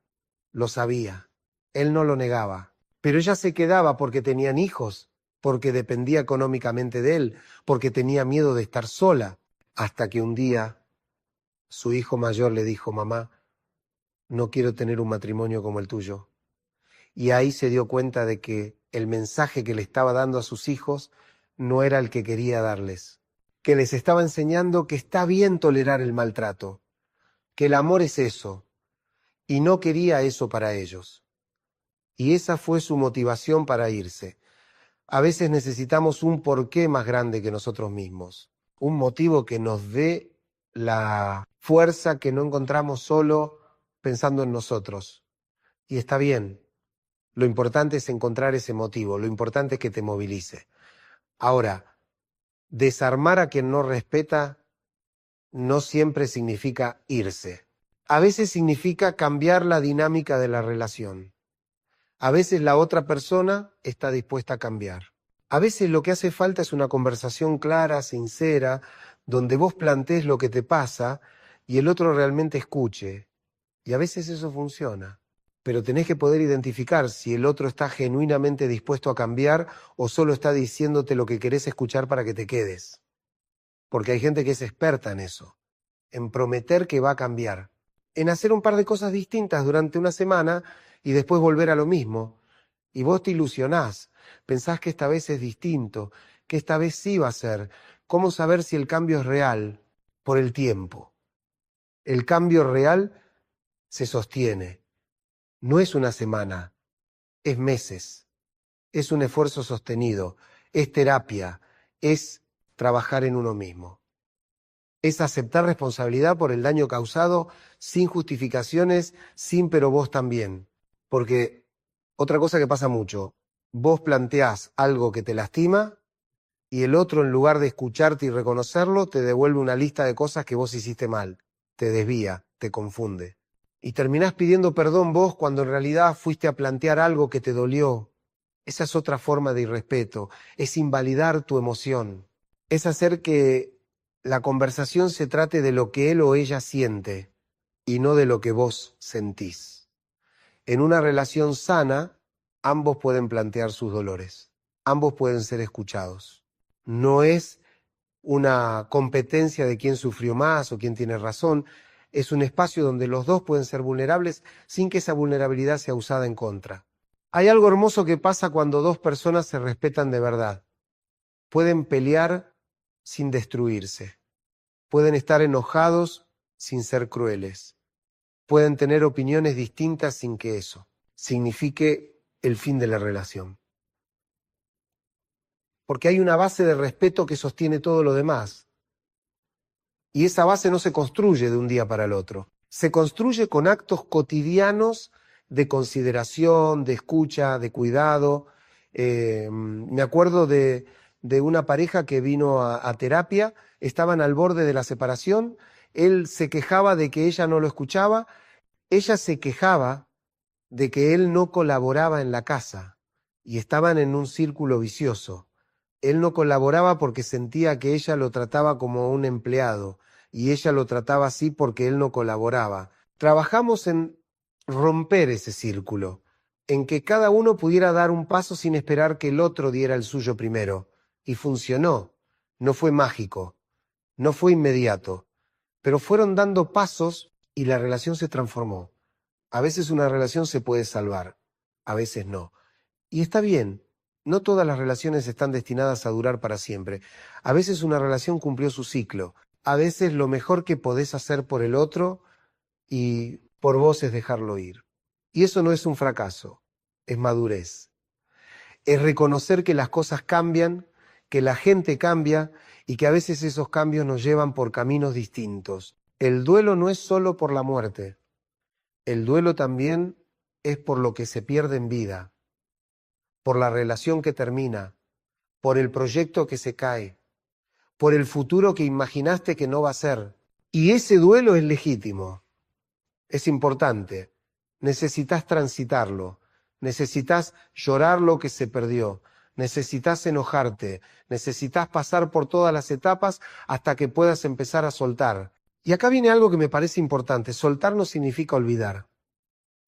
lo sabía, él no lo negaba, pero ella se quedaba porque tenían hijos, porque dependía económicamente de él, porque tenía miedo de estar sola, hasta que un día su hijo mayor le dijo, mamá, no quiero tener un matrimonio como el tuyo. Y ahí se dio cuenta de que el mensaje que le estaba dando a sus hijos no era el que quería darles, que les estaba enseñando que está bien tolerar el maltrato, que el amor es eso, y no quería eso para ellos. Y esa fue su motivación para irse. A veces necesitamos un porqué más grande que nosotros mismos, un motivo que nos dé la fuerza que no encontramos solo pensando en nosotros. Y está bien. Lo importante es encontrar ese motivo, lo importante es que te movilice. Ahora, desarmar a quien no respeta no siempre significa irse. A veces significa cambiar la dinámica de la relación. A veces la otra persona está dispuesta a cambiar. A veces lo que hace falta es una conversación clara, sincera, donde vos plantees lo que te pasa y el otro realmente escuche. Y a veces eso funciona. Pero tenés que poder identificar si el otro está genuinamente dispuesto a cambiar o solo está diciéndote lo que querés escuchar para que te quedes. Porque hay gente que es experta en eso, en prometer que va a cambiar, en hacer un par de cosas distintas durante una semana y después volver a lo mismo. Y vos te ilusionás, pensás que esta vez es distinto, que esta vez sí va a ser. ¿Cómo saber si el cambio es real? Por el tiempo. El cambio real se sostiene. No es una semana, es meses, es un esfuerzo sostenido, es terapia, es trabajar en uno mismo. Es aceptar responsabilidad por el daño causado sin justificaciones, sin pero vos también. Porque otra cosa que pasa mucho, vos planteás algo que te lastima y el otro en lugar de escucharte y reconocerlo te devuelve una lista de cosas que vos hiciste mal, te desvía, te confunde. Y terminás pidiendo perdón vos cuando en realidad fuiste a plantear algo que te dolió. Esa es otra forma de irrespeto, es invalidar tu emoción, es hacer que la conversación se trate de lo que él o ella siente y no de lo que vos sentís. En una relación sana, ambos pueden plantear sus dolores, ambos pueden ser escuchados. No es una competencia de quién sufrió más o quién tiene razón. Es un espacio donde los dos pueden ser vulnerables sin que esa vulnerabilidad sea usada en contra. Hay algo hermoso que pasa cuando dos personas se respetan de verdad. Pueden pelear sin destruirse. Pueden estar enojados sin ser crueles. pueden tener opiniones distintas sin que eso signifique el fin de la relación. Porque hay una base de respeto que sostiene todo lo demás. Y esa base no se construye de un día para el otro. Se construye con actos cotidianos de consideración, de escucha, de cuidado. Me acuerdo de una pareja que vino a terapia, estaban al borde de la separación, él se quejaba de que ella no lo escuchaba, ella se quejaba de que él no colaboraba en la casa y estaban en un círculo vicioso. Él no colaboraba porque sentía que ella lo trataba como un empleado y ella lo trataba así porque él no colaboraba. Trabajamos en romper ese círculo, en que cada uno pudiera dar un paso sin esperar que el otro diera el suyo primero. Y funcionó. No fue mágico, no fue inmediato, pero fueron dando pasos y la relación se transformó. A veces una relación se puede salvar, a veces no. Y está bien, no todas las relaciones están destinadas a durar para siempre. A veces una relación cumplió su ciclo. A veces lo mejor que podés hacer por el otro y por vos es dejarlo ir. Y eso no es un fracaso, es madurez. Es reconocer que las cosas cambian, que la gente cambia y que a veces esos cambios nos llevan por caminos distintos. El duelo no es solo por la muerte. El duelo también es por lo que se pierde en vida, por la relación que termina, por el proyecto que se cae, por el futuro que imaginaste que no va a ser. Y ese duelo es legítimo, es importante. Necesitas transitarlo, necesitas llorar lo que se perdió, necesitas enojarte, necesitas pasar por todas las etapas hasta que puedas empezar a soltar. Y acá viene algo que me parece importante. Soltar no significa olvidar.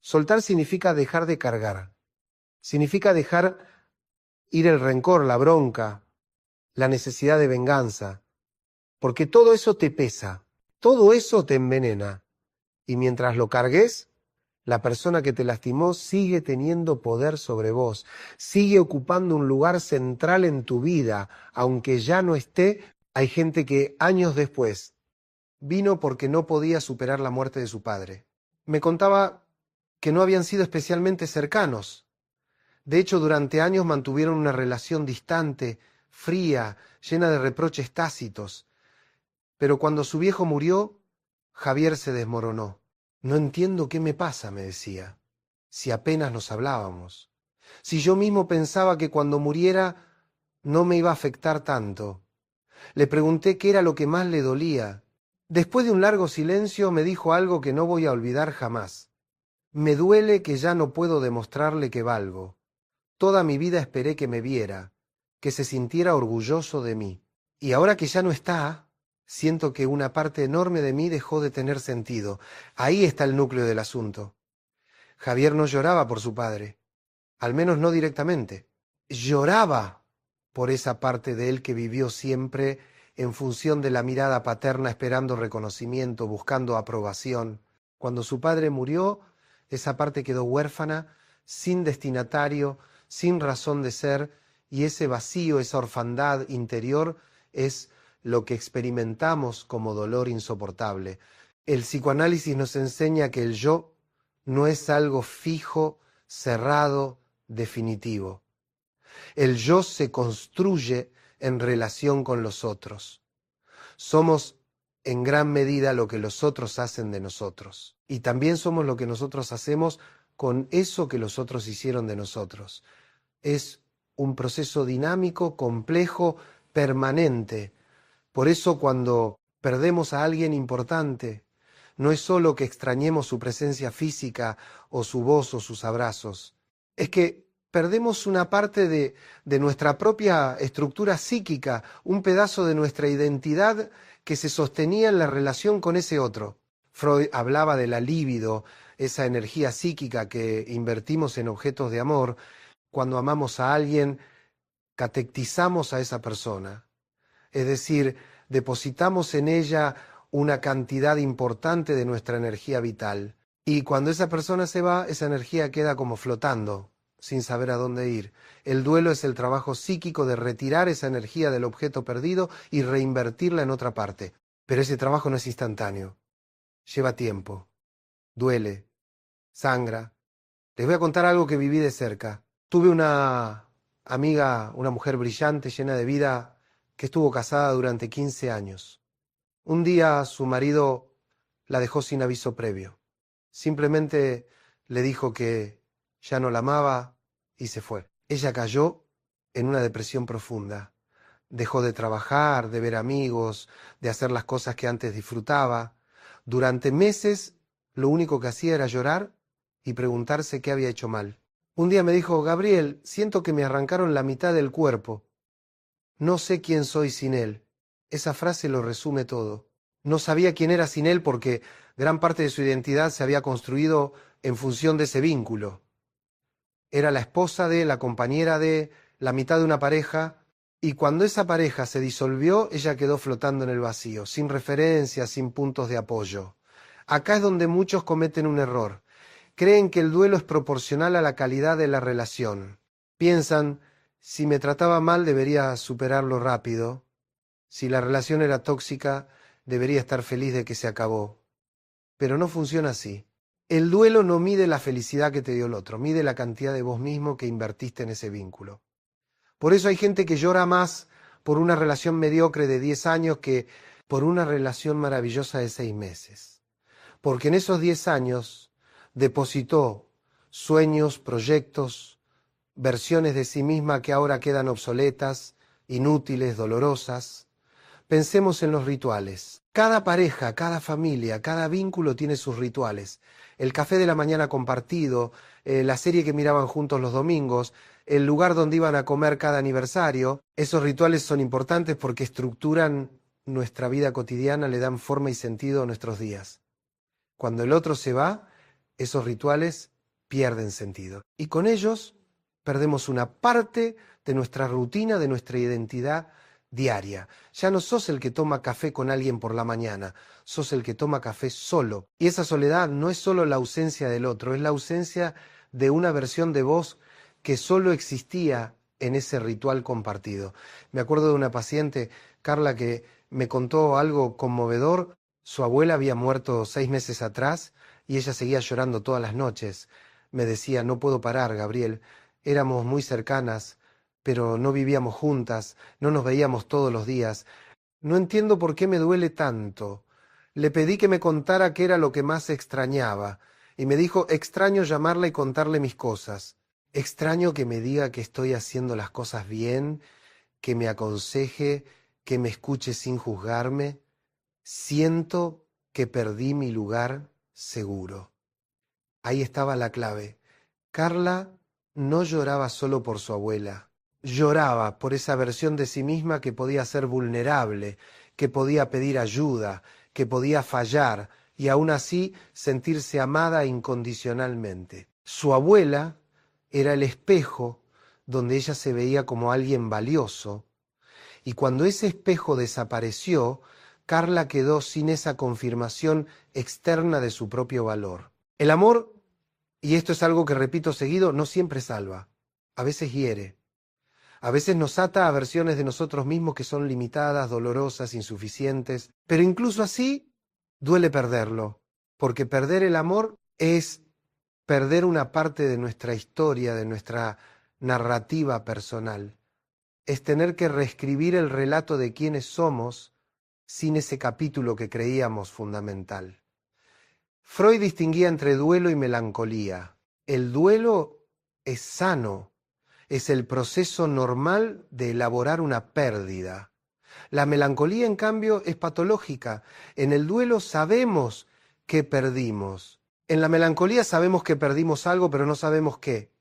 Soltar significa dejar de cargar. Significa dejar ir el rencor, la bronca, la necesidad de venganza. Porque todo eso te pesa, todo eso te envenena. Y mientras lo cargues, la persona que te lastimó sigue teniendo poder sobre vos, sigue ocupando un lugar central en tu vida, aunque ya no esté. Hay gente que años después vino porque no podía superar la muerte de su padre. Me contaba que no habían sido especialmente cercanos. De hecho, durante años mantuvieron una relación distante, fría, llena de reproches tácitos. Pero cuando su viejo murió, Javier se desmoronó. No entiendo qué me pasa, me decía, si apenas nos hablábamos. Si yo mismo pensaba que cuando muriera no me iba a afectar tanto. Le pregunté qué era lo que más le dolía. Después de un largo silencio me dijo algo que no voy a olvidar jamás. Me duele que ya no puedo demostrarle que valgo. Toda mi vida esperé que me viera, que se sintiera orgulloso de mí. Y ahora que ya no está, siento que una parte enorme de mí dejó de tener sentido. Ahí está el núcleo del asunto. Javier no lloraba por su padre, al menos no directamente. Lloraba por esa parte de él que vivió siempre en función de la mirada paterna, esperando reconocimiento, buscando aprobación. Cuando su padre murió, esa parte quedó huérfana, sin destinatario, sin razón de ser, y ese vacío, esa orfandad interior es lo que experimentamos como dolor insoportable. El psicoanálisis nos enseña que el yo no es algo fijo, cerrado, definitivo. El yo se construye en relación con los otros. Somos en gran medida lo que los otros hacen de nosotros. Y también somos lo que nosotros hacemos con eso que los otros hicieron de nosotros. Es un proceso dinámico, complejo, permanente. Por eso cuando perdemos a alguien importante, no es solo que extrañemos su presencia física o su voz o sus abrazos. Es que perdemos una parte de nuestra propia estructura psíquica, un pedazo de nuestra identidad que se sostenía en la relación con ese otro. Freud hablaba de la libido, esa energía psíquica que invertimos en objetos de amor. Cuando amamos a alguien, catectizamos a esa persona. Es decir, depositamos en ella una cantidad importante de nuestra energía vital. Y cuando esa persona se va, esa energía queda como flotando, sin saber a dónde ir. El duelo es el trabajo psíquico de retirar esa energía del objeto perdido y reinvertirla en otra parte. Pero ese trabajo no es instantáneo. Lleva tiempo. duele, sangra. Les voy a contar algo que viví de cerca. Tuve una amiga, una mujer brillante, llena de vida, que estuvo casada durante 15 años. Un día su marido la dejó sin aviso previo. Simplemente le dijo que ya no la amaba y se fue. Ella cayó en una depresión profunda. Dejó de trabajar, de ver amigos, de hacer las cosas que antes disfrutaba. Durante meses lo único que hacía era llorar y preguntarse qué había hecho mal. Un día me dijo: Gabriel, siento que me arrancaron la mitad del cuerpo. No sé quién soy sin él. Esa frase lo resume todo. No sabía quién era sin él porque gran parte de su identidad se había construido en función de ese vínculo. Era la esposa de, la compañera de, la mitad de una pareja, y cuando esa pareja se disolvió, ella quedó flotando en el vacío, sin referencias, sin puntos de apoyo. Acá es donde muchos cometen un error. Creen que el duelo es proporcional a la calidad de la relación. Piensan: si me trataba mal, debería superarlo rápido. Si la relación era tóxica, debería estar feliz de que se acabó. Pero no funciona así. El duelo no mide la felicidad que te dio el otro, mide la cantidad de vos mismo que invertiste en ese vínculo. Por eso hay gente que llora más por una relación mediocre de 10 años que por una relación maravillosa de 6 meses. Porque en esos 10 años depositó sueños, proyectos, versiones de sí misma que ahora quedan obsoletas, inútiles, dolorosas. Pensemos en los rituales. Cada pareja, cada familia, cada vínculo tiene sus rituales. El café de la mañana compartido, la serie que miraban juntos los domingos, el lugar donde iban a comer cada aniversario. Esos rituales son importantes porque estructuran nuestra vida cotidiana, le dan forma y sentido a nuestros días. Cuando el otro se va, esos rituales pierden sentido. Y con ellos perdemos una parte de nuestra rutina, de nuestra identidad diaria. Ya no sos el que toma café con alguien por la mañana, sos el que toma café solo. Y esa soledad no es solo la ausencia del otro, es la ausencia de una versión de vos que solo existía en ese ritual compartido. Me acuerdo de una paciente, Carla, que me contó algo conmovedor. Su abuela había muerto 6 meses atrás y ella seguía llorando todas las noches. Me decía: no puedo parar, Gabriel. Éramos muy cercanas, pero no vivíamos juntas, no nos veíamos todos los días. No entiendo por qué me duele tanto. Le pedí que me contara qué era lo que más extrañaba, y me dijo: extraño llamarla y contarle mis cosas. Extraño que me diga que estoy haciendo las cosas bien, que me aconseje, que me escuche sin juzgarme. Siento que perdí mi lugar seguro. Ahí estaba la clave. Carla no lloraba solo por su abuela. Lloraba por esa versión de sí misma que podía ser vulnerable, que podía pedir ayuda, que podía fallar y aún así sentirse amada incondicionalmente. Su abuela era el espejo donde ella se veía como alguien valioso, y cuando ese espejo desapareció, Carla quedó sin esa confirmación externa de su propio valor. El amor, y esto es algo que repito seguido, no siempre salva, a veces hiere. A veces nos ata a versiones de nosotros mismos que son limitadas, dolorosas, insuficientes, pero incluso así duele perderlo, porque perder el amor es perder una parte de nuestra historia, de nuestra narrativa personal. Es tener que reescribir el relato de quiénes somos sin ese capítulo que creíamos fundamental. Freud distinguía entre duelo y melancolía. El duelo es sano, es el proceso normal de elaborar una pérdida. La melancolía, en cambio, es patológica. En el duelo sabemos que perdimos. En la melancolía sabemos que perdimos algo, pero no sabemos qué.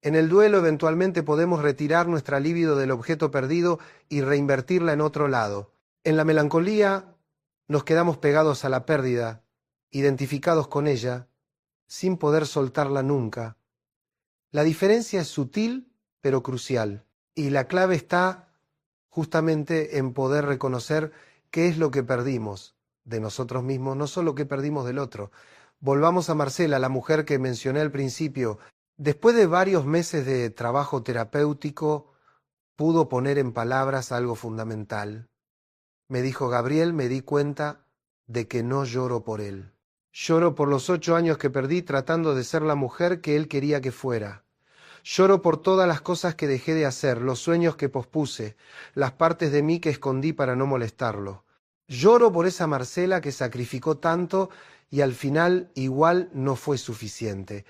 En el duelo eventualmente podemos retirar nuestra libido del objeto perdido y reinvertirla en otro lado. En la melancolía nos quedamos pegados a la pérdida, identificados con ella, sin poder soltarla nunca. La diferencia es sutil, pero crucial, y la clave está justamente en poder reconocer qué es lo que perdimos de nosotros mismos, no solo qué perdimos del otro. Volvamos a Marcela, la mujer que mencioné al principio. Después de varios meses de trabajo terapéutico, pudo poner en palabras algo fundamental. Me dijo: Gabriel, me di cuenta de que no lloro por él. Lloro por los 8 años que perdí tratando de ser la mujer que él quería que fuera. Lloro por todas las cosas que dejé de hacer, los sueños que pospuse, las partes de mí que escondí para no molestarlo. Lloro por esa Marcela que sacrificó tanto y al final igual no fue suficiente.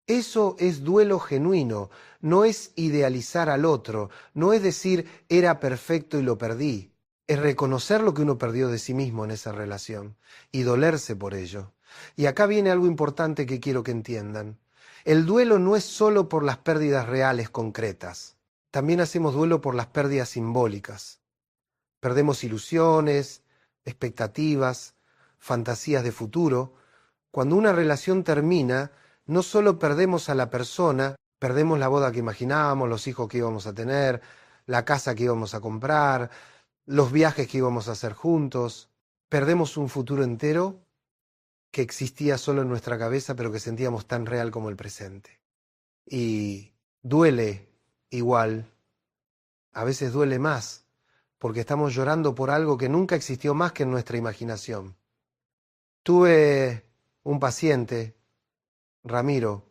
Eso es duelo genuino, no es idealizar al otro, no es decir era perfecto y lo perdí. Es reconocer lo que uno perdió de sí mismo en esa relación y dolerse por ello. Y acá viene algo importante que quiero que entiendan. El duelo no es solo por las pérdidas reales concretas. También hacemos duelo por las pérdidas simbólicas. Perdemos ilusiones, expectativas, fantasías de futuro. Cuando una relación termina, no solo perdemos a la persona, perdemos la boda que imaginábamos, los hijos que íbamos a tener, la casa que íbamos a comprar, los viajes que íbamos a hacer juntos. Perdemos un futuro entero que existía solo en nuestra cabeza, pero que sentíamos tan real como el presente. Y duele igual, a veces duele más, porque estamos llorando por algo que nunca existió más que en nuestra imaginación. Tuve un paciente, Ramiro,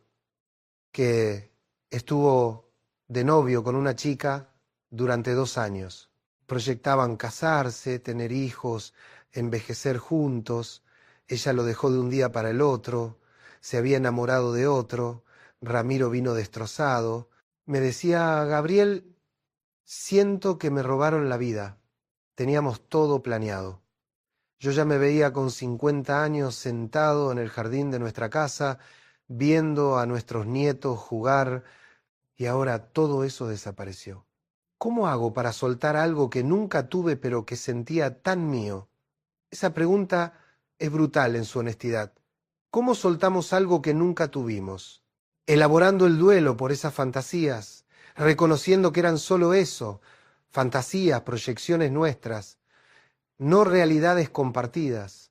que estuvo de novio con una chica durante 2 años. Proyectaban casarse, tener hijos, envejecer juntos. Ella lo dejó de un día para el otro, se había enamorado de otro, Ramiro vino destrozado. Me decía, Gabriel, siento que me robaron la vida. Teníamos todo planeado. Yo ya me veía con 50 años sentado en el jardín de nuestra casa, viendo a nuestros nietos jugar, y ahora todo eso desapareció. ¿Cómo hago para soltar algo que nunca tuve pero que sentía tan mío? Esa pregunta es brutal en su honestidad. ¿Cómo soltamos algo que nunca tuvimos? Elaborando el duelo por esas fantasías, reconociendo que eran solo eso, fantasías, proyecciones nuestras, no realidades compartidas.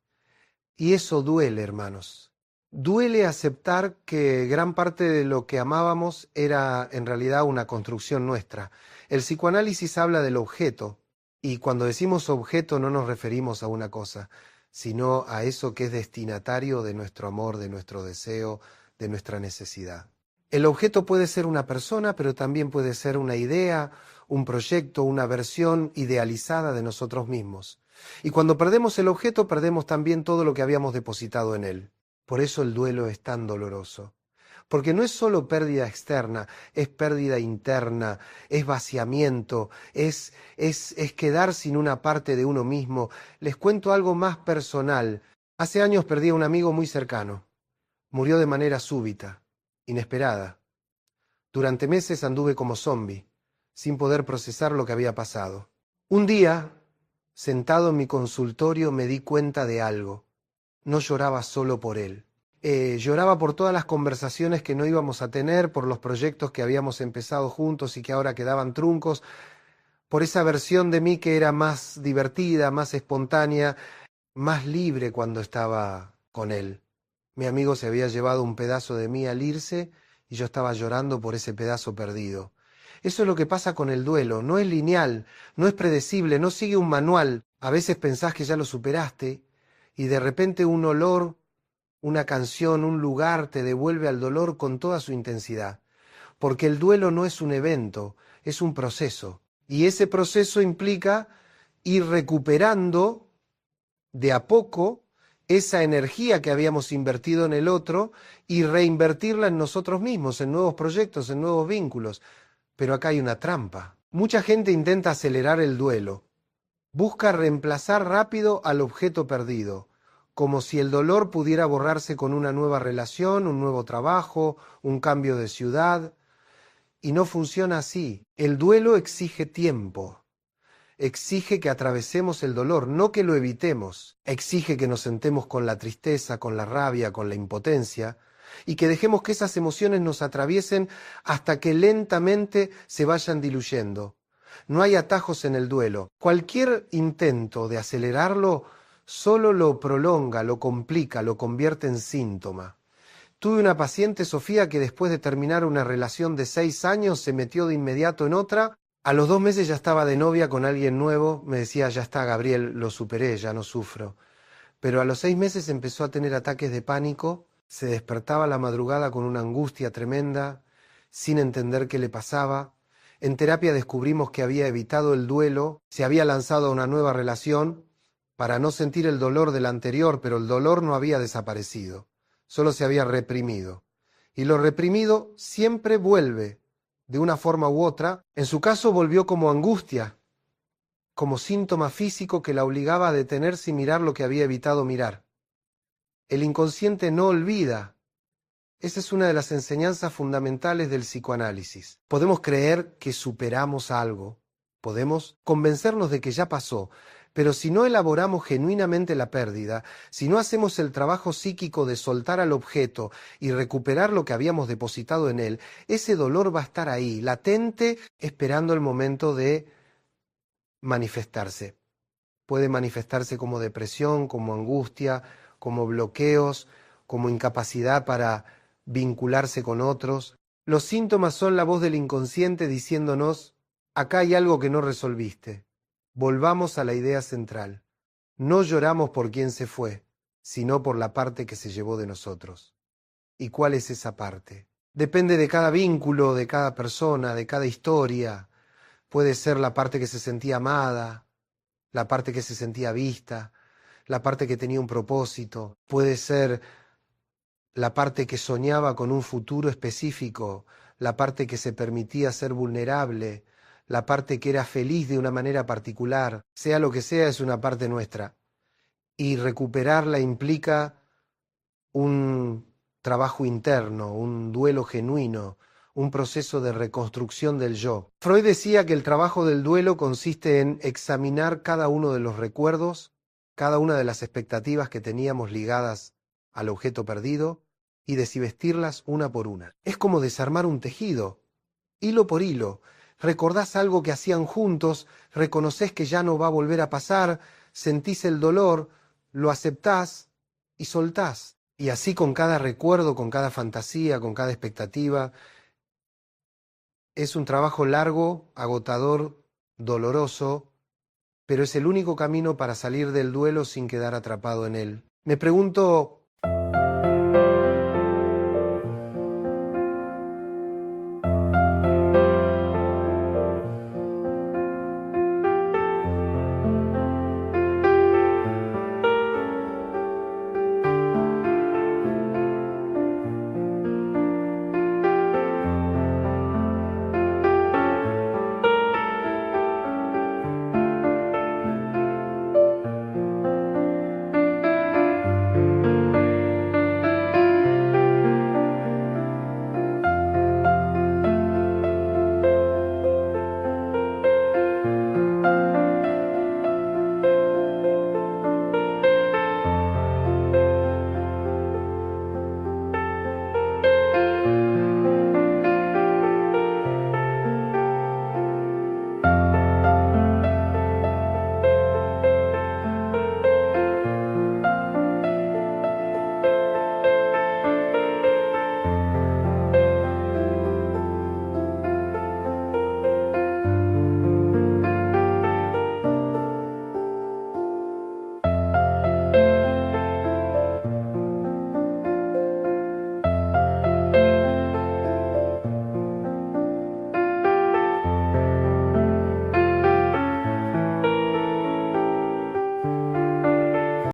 Y eso duele, hermanos. Duele aceptar que gran parte de lo que amábamos era en realidad una construcción nuestra. El psicoanálisis habla del objeto, y cuando decimos objeto no nos referimos a una cosa, sino a eso que es destinatario de nuestro amor, de nuestro deseo, de nuestra necesidad. El objeto puede ser una persona, pero también puede ser una idea, un proyecto, una versión idealizada de nosotros mismos. Y cuando perdemos el objeto, perdemos también todo lo que habíamos depositado en él. Por eso el duelo es tan doloroso. Porque no es solo pérdida externa, es pérdida interna, es vaciamiento, es quedar sin una parte de uno mismo. Les cuento algo más personal. Hace años perdí a un amigo muy cercano. Murió de manera súbita, inesperada. Durante meses anduve como zombi, sin poder procesar lo que había pasado. Un día, sentado en mi consultorio, me di cuenta de algo. No lloraba solo por él. Lloraba por todas las conversaciones que no íbamos a tener, por los proyectos que habíamos empezado juntos y que ahora quedaban truncos, por esa versión de mí que era más divertida, más espontánea, más libre cuando estaba con él. Mi amigo se había llevado un pedazo de mí al irse y yo estaba llorando por ese pedazo perdido. Eso es lo que pasa con el duelo. No es lineal, no es predecible, no sigue un manual. A veces pensás que ya lo superaste y de repente un olor, una canción, un lugar te devuelve al dolor con toda su intensidad. Porque el duelo no es un evento, es un proceso. Y ese proceso implica ir recuperando de a poco esa energía que habíamos invertido en el otro y reinvertirla en nosotros mismos, en nuevos proyectos, en nuevos vínculos. Pero acá hay una trampa. Mucha gente intenta acelerar el duelo. Busca reemplazar rápido al objeto perdido, como si el dolor pudiera borrarse con una nueva relación, un nuevo trabajo, un cambio de ciudad. Y no funciona así. El duelo exige tiempo. Exige que atravesemos el dolor, no que lo evitemos. Exige que nos sentemos con la tristeza, con la rabia, con la impotencia, y que dejemos que esas emociones nos atraviesen hasta que lentamente se vayan diluyendo. No hay atajos en el duelo. Cualquier intento de acelerarlo solo lo prolonga, lo complica, lo convierte en síntoma. Tuve una paciente, Sofía, que después de terminar una relación de 6 años se metió de inmediato en otra. A los 2 meses ya estaba de novia con alguien nuevo. Me decía, ya está, Gabriel, lo superé, ya no sufro. Pero a los 6 meses empezó a tener ataques de pánico, se despertaba a la madrugada con una angustia tremenda, sin entender qué le pasaba. En terapia descubrimos que había evitado el duelo, se había lanzado a una nueva relación para no sentir el dolor del anterior, pero el dolor no había desaparecido, solo se había reprimido. Y lo reprimido siempre vuelve, de una forma u otra. En su caso volvió como angustia, como síntoma físico que la obligaba a detenerse y mirar lo que había evitado mirar. El inconsciente no olvida. Esa es una de las enseñanzas fundamentales del psicoanálisis. Podemos creer que superamos algo, podemos convencernos de que ya pasó, pero si no elaboramos genuinamente la pérdida, si no hacemos el trabajo psíquico de soltar al objeto y recuperar lo que habíamos depositado en él, ese dolor va a estar ahí, latente, esperando el momento de manifestarse. Puede manifestarse como depresión, como angustia, como bloqueos, como incapacidad para vincularse con otros. Los síntomas son la voz del inconsciente diciéndonos: acá hay algo que no resolviste. Volvamos a la idea central. No lloramos por quien se fue, sino por la parte que se llevó de nosotros. ¿Y cuál es esa parte? Depende de cada vínculo, de cada persona, de cada historia. Puede ser la parte que se sentía amada, la parte que se sentía vista, la parte que tenía un propósito. Puede ser la parte que soñaba con un futuro específico, la parte que se permitía ser vulnerable, la parte que era feliz de una manera particular. Sea lo que sea, es una parte nuestra. Y recuperarla implica un trabajo interno, un duelo genuino, un proceso de reconstrucción del yo. Freud decía que el trabajo del duelo consiste en examinar cada uno de los recuerdos, cada una de las expectativas que teníamos ligadas al objeto perdido y desvestirlas una por una. Es como desarmar un tejido, hilo por hilo. Recordás algo que hacían juntos, reconocés que ya no va a volver a pasar, sentís el dolor, lo aceptás y soltás. Y así con cada recuerdo, con cada fantasía, con cada expectativa. Es un trabajo largo, agotador, doloroso, pero es el único camino para salir del duelo sin quedar atrapado en él. Me pregunto,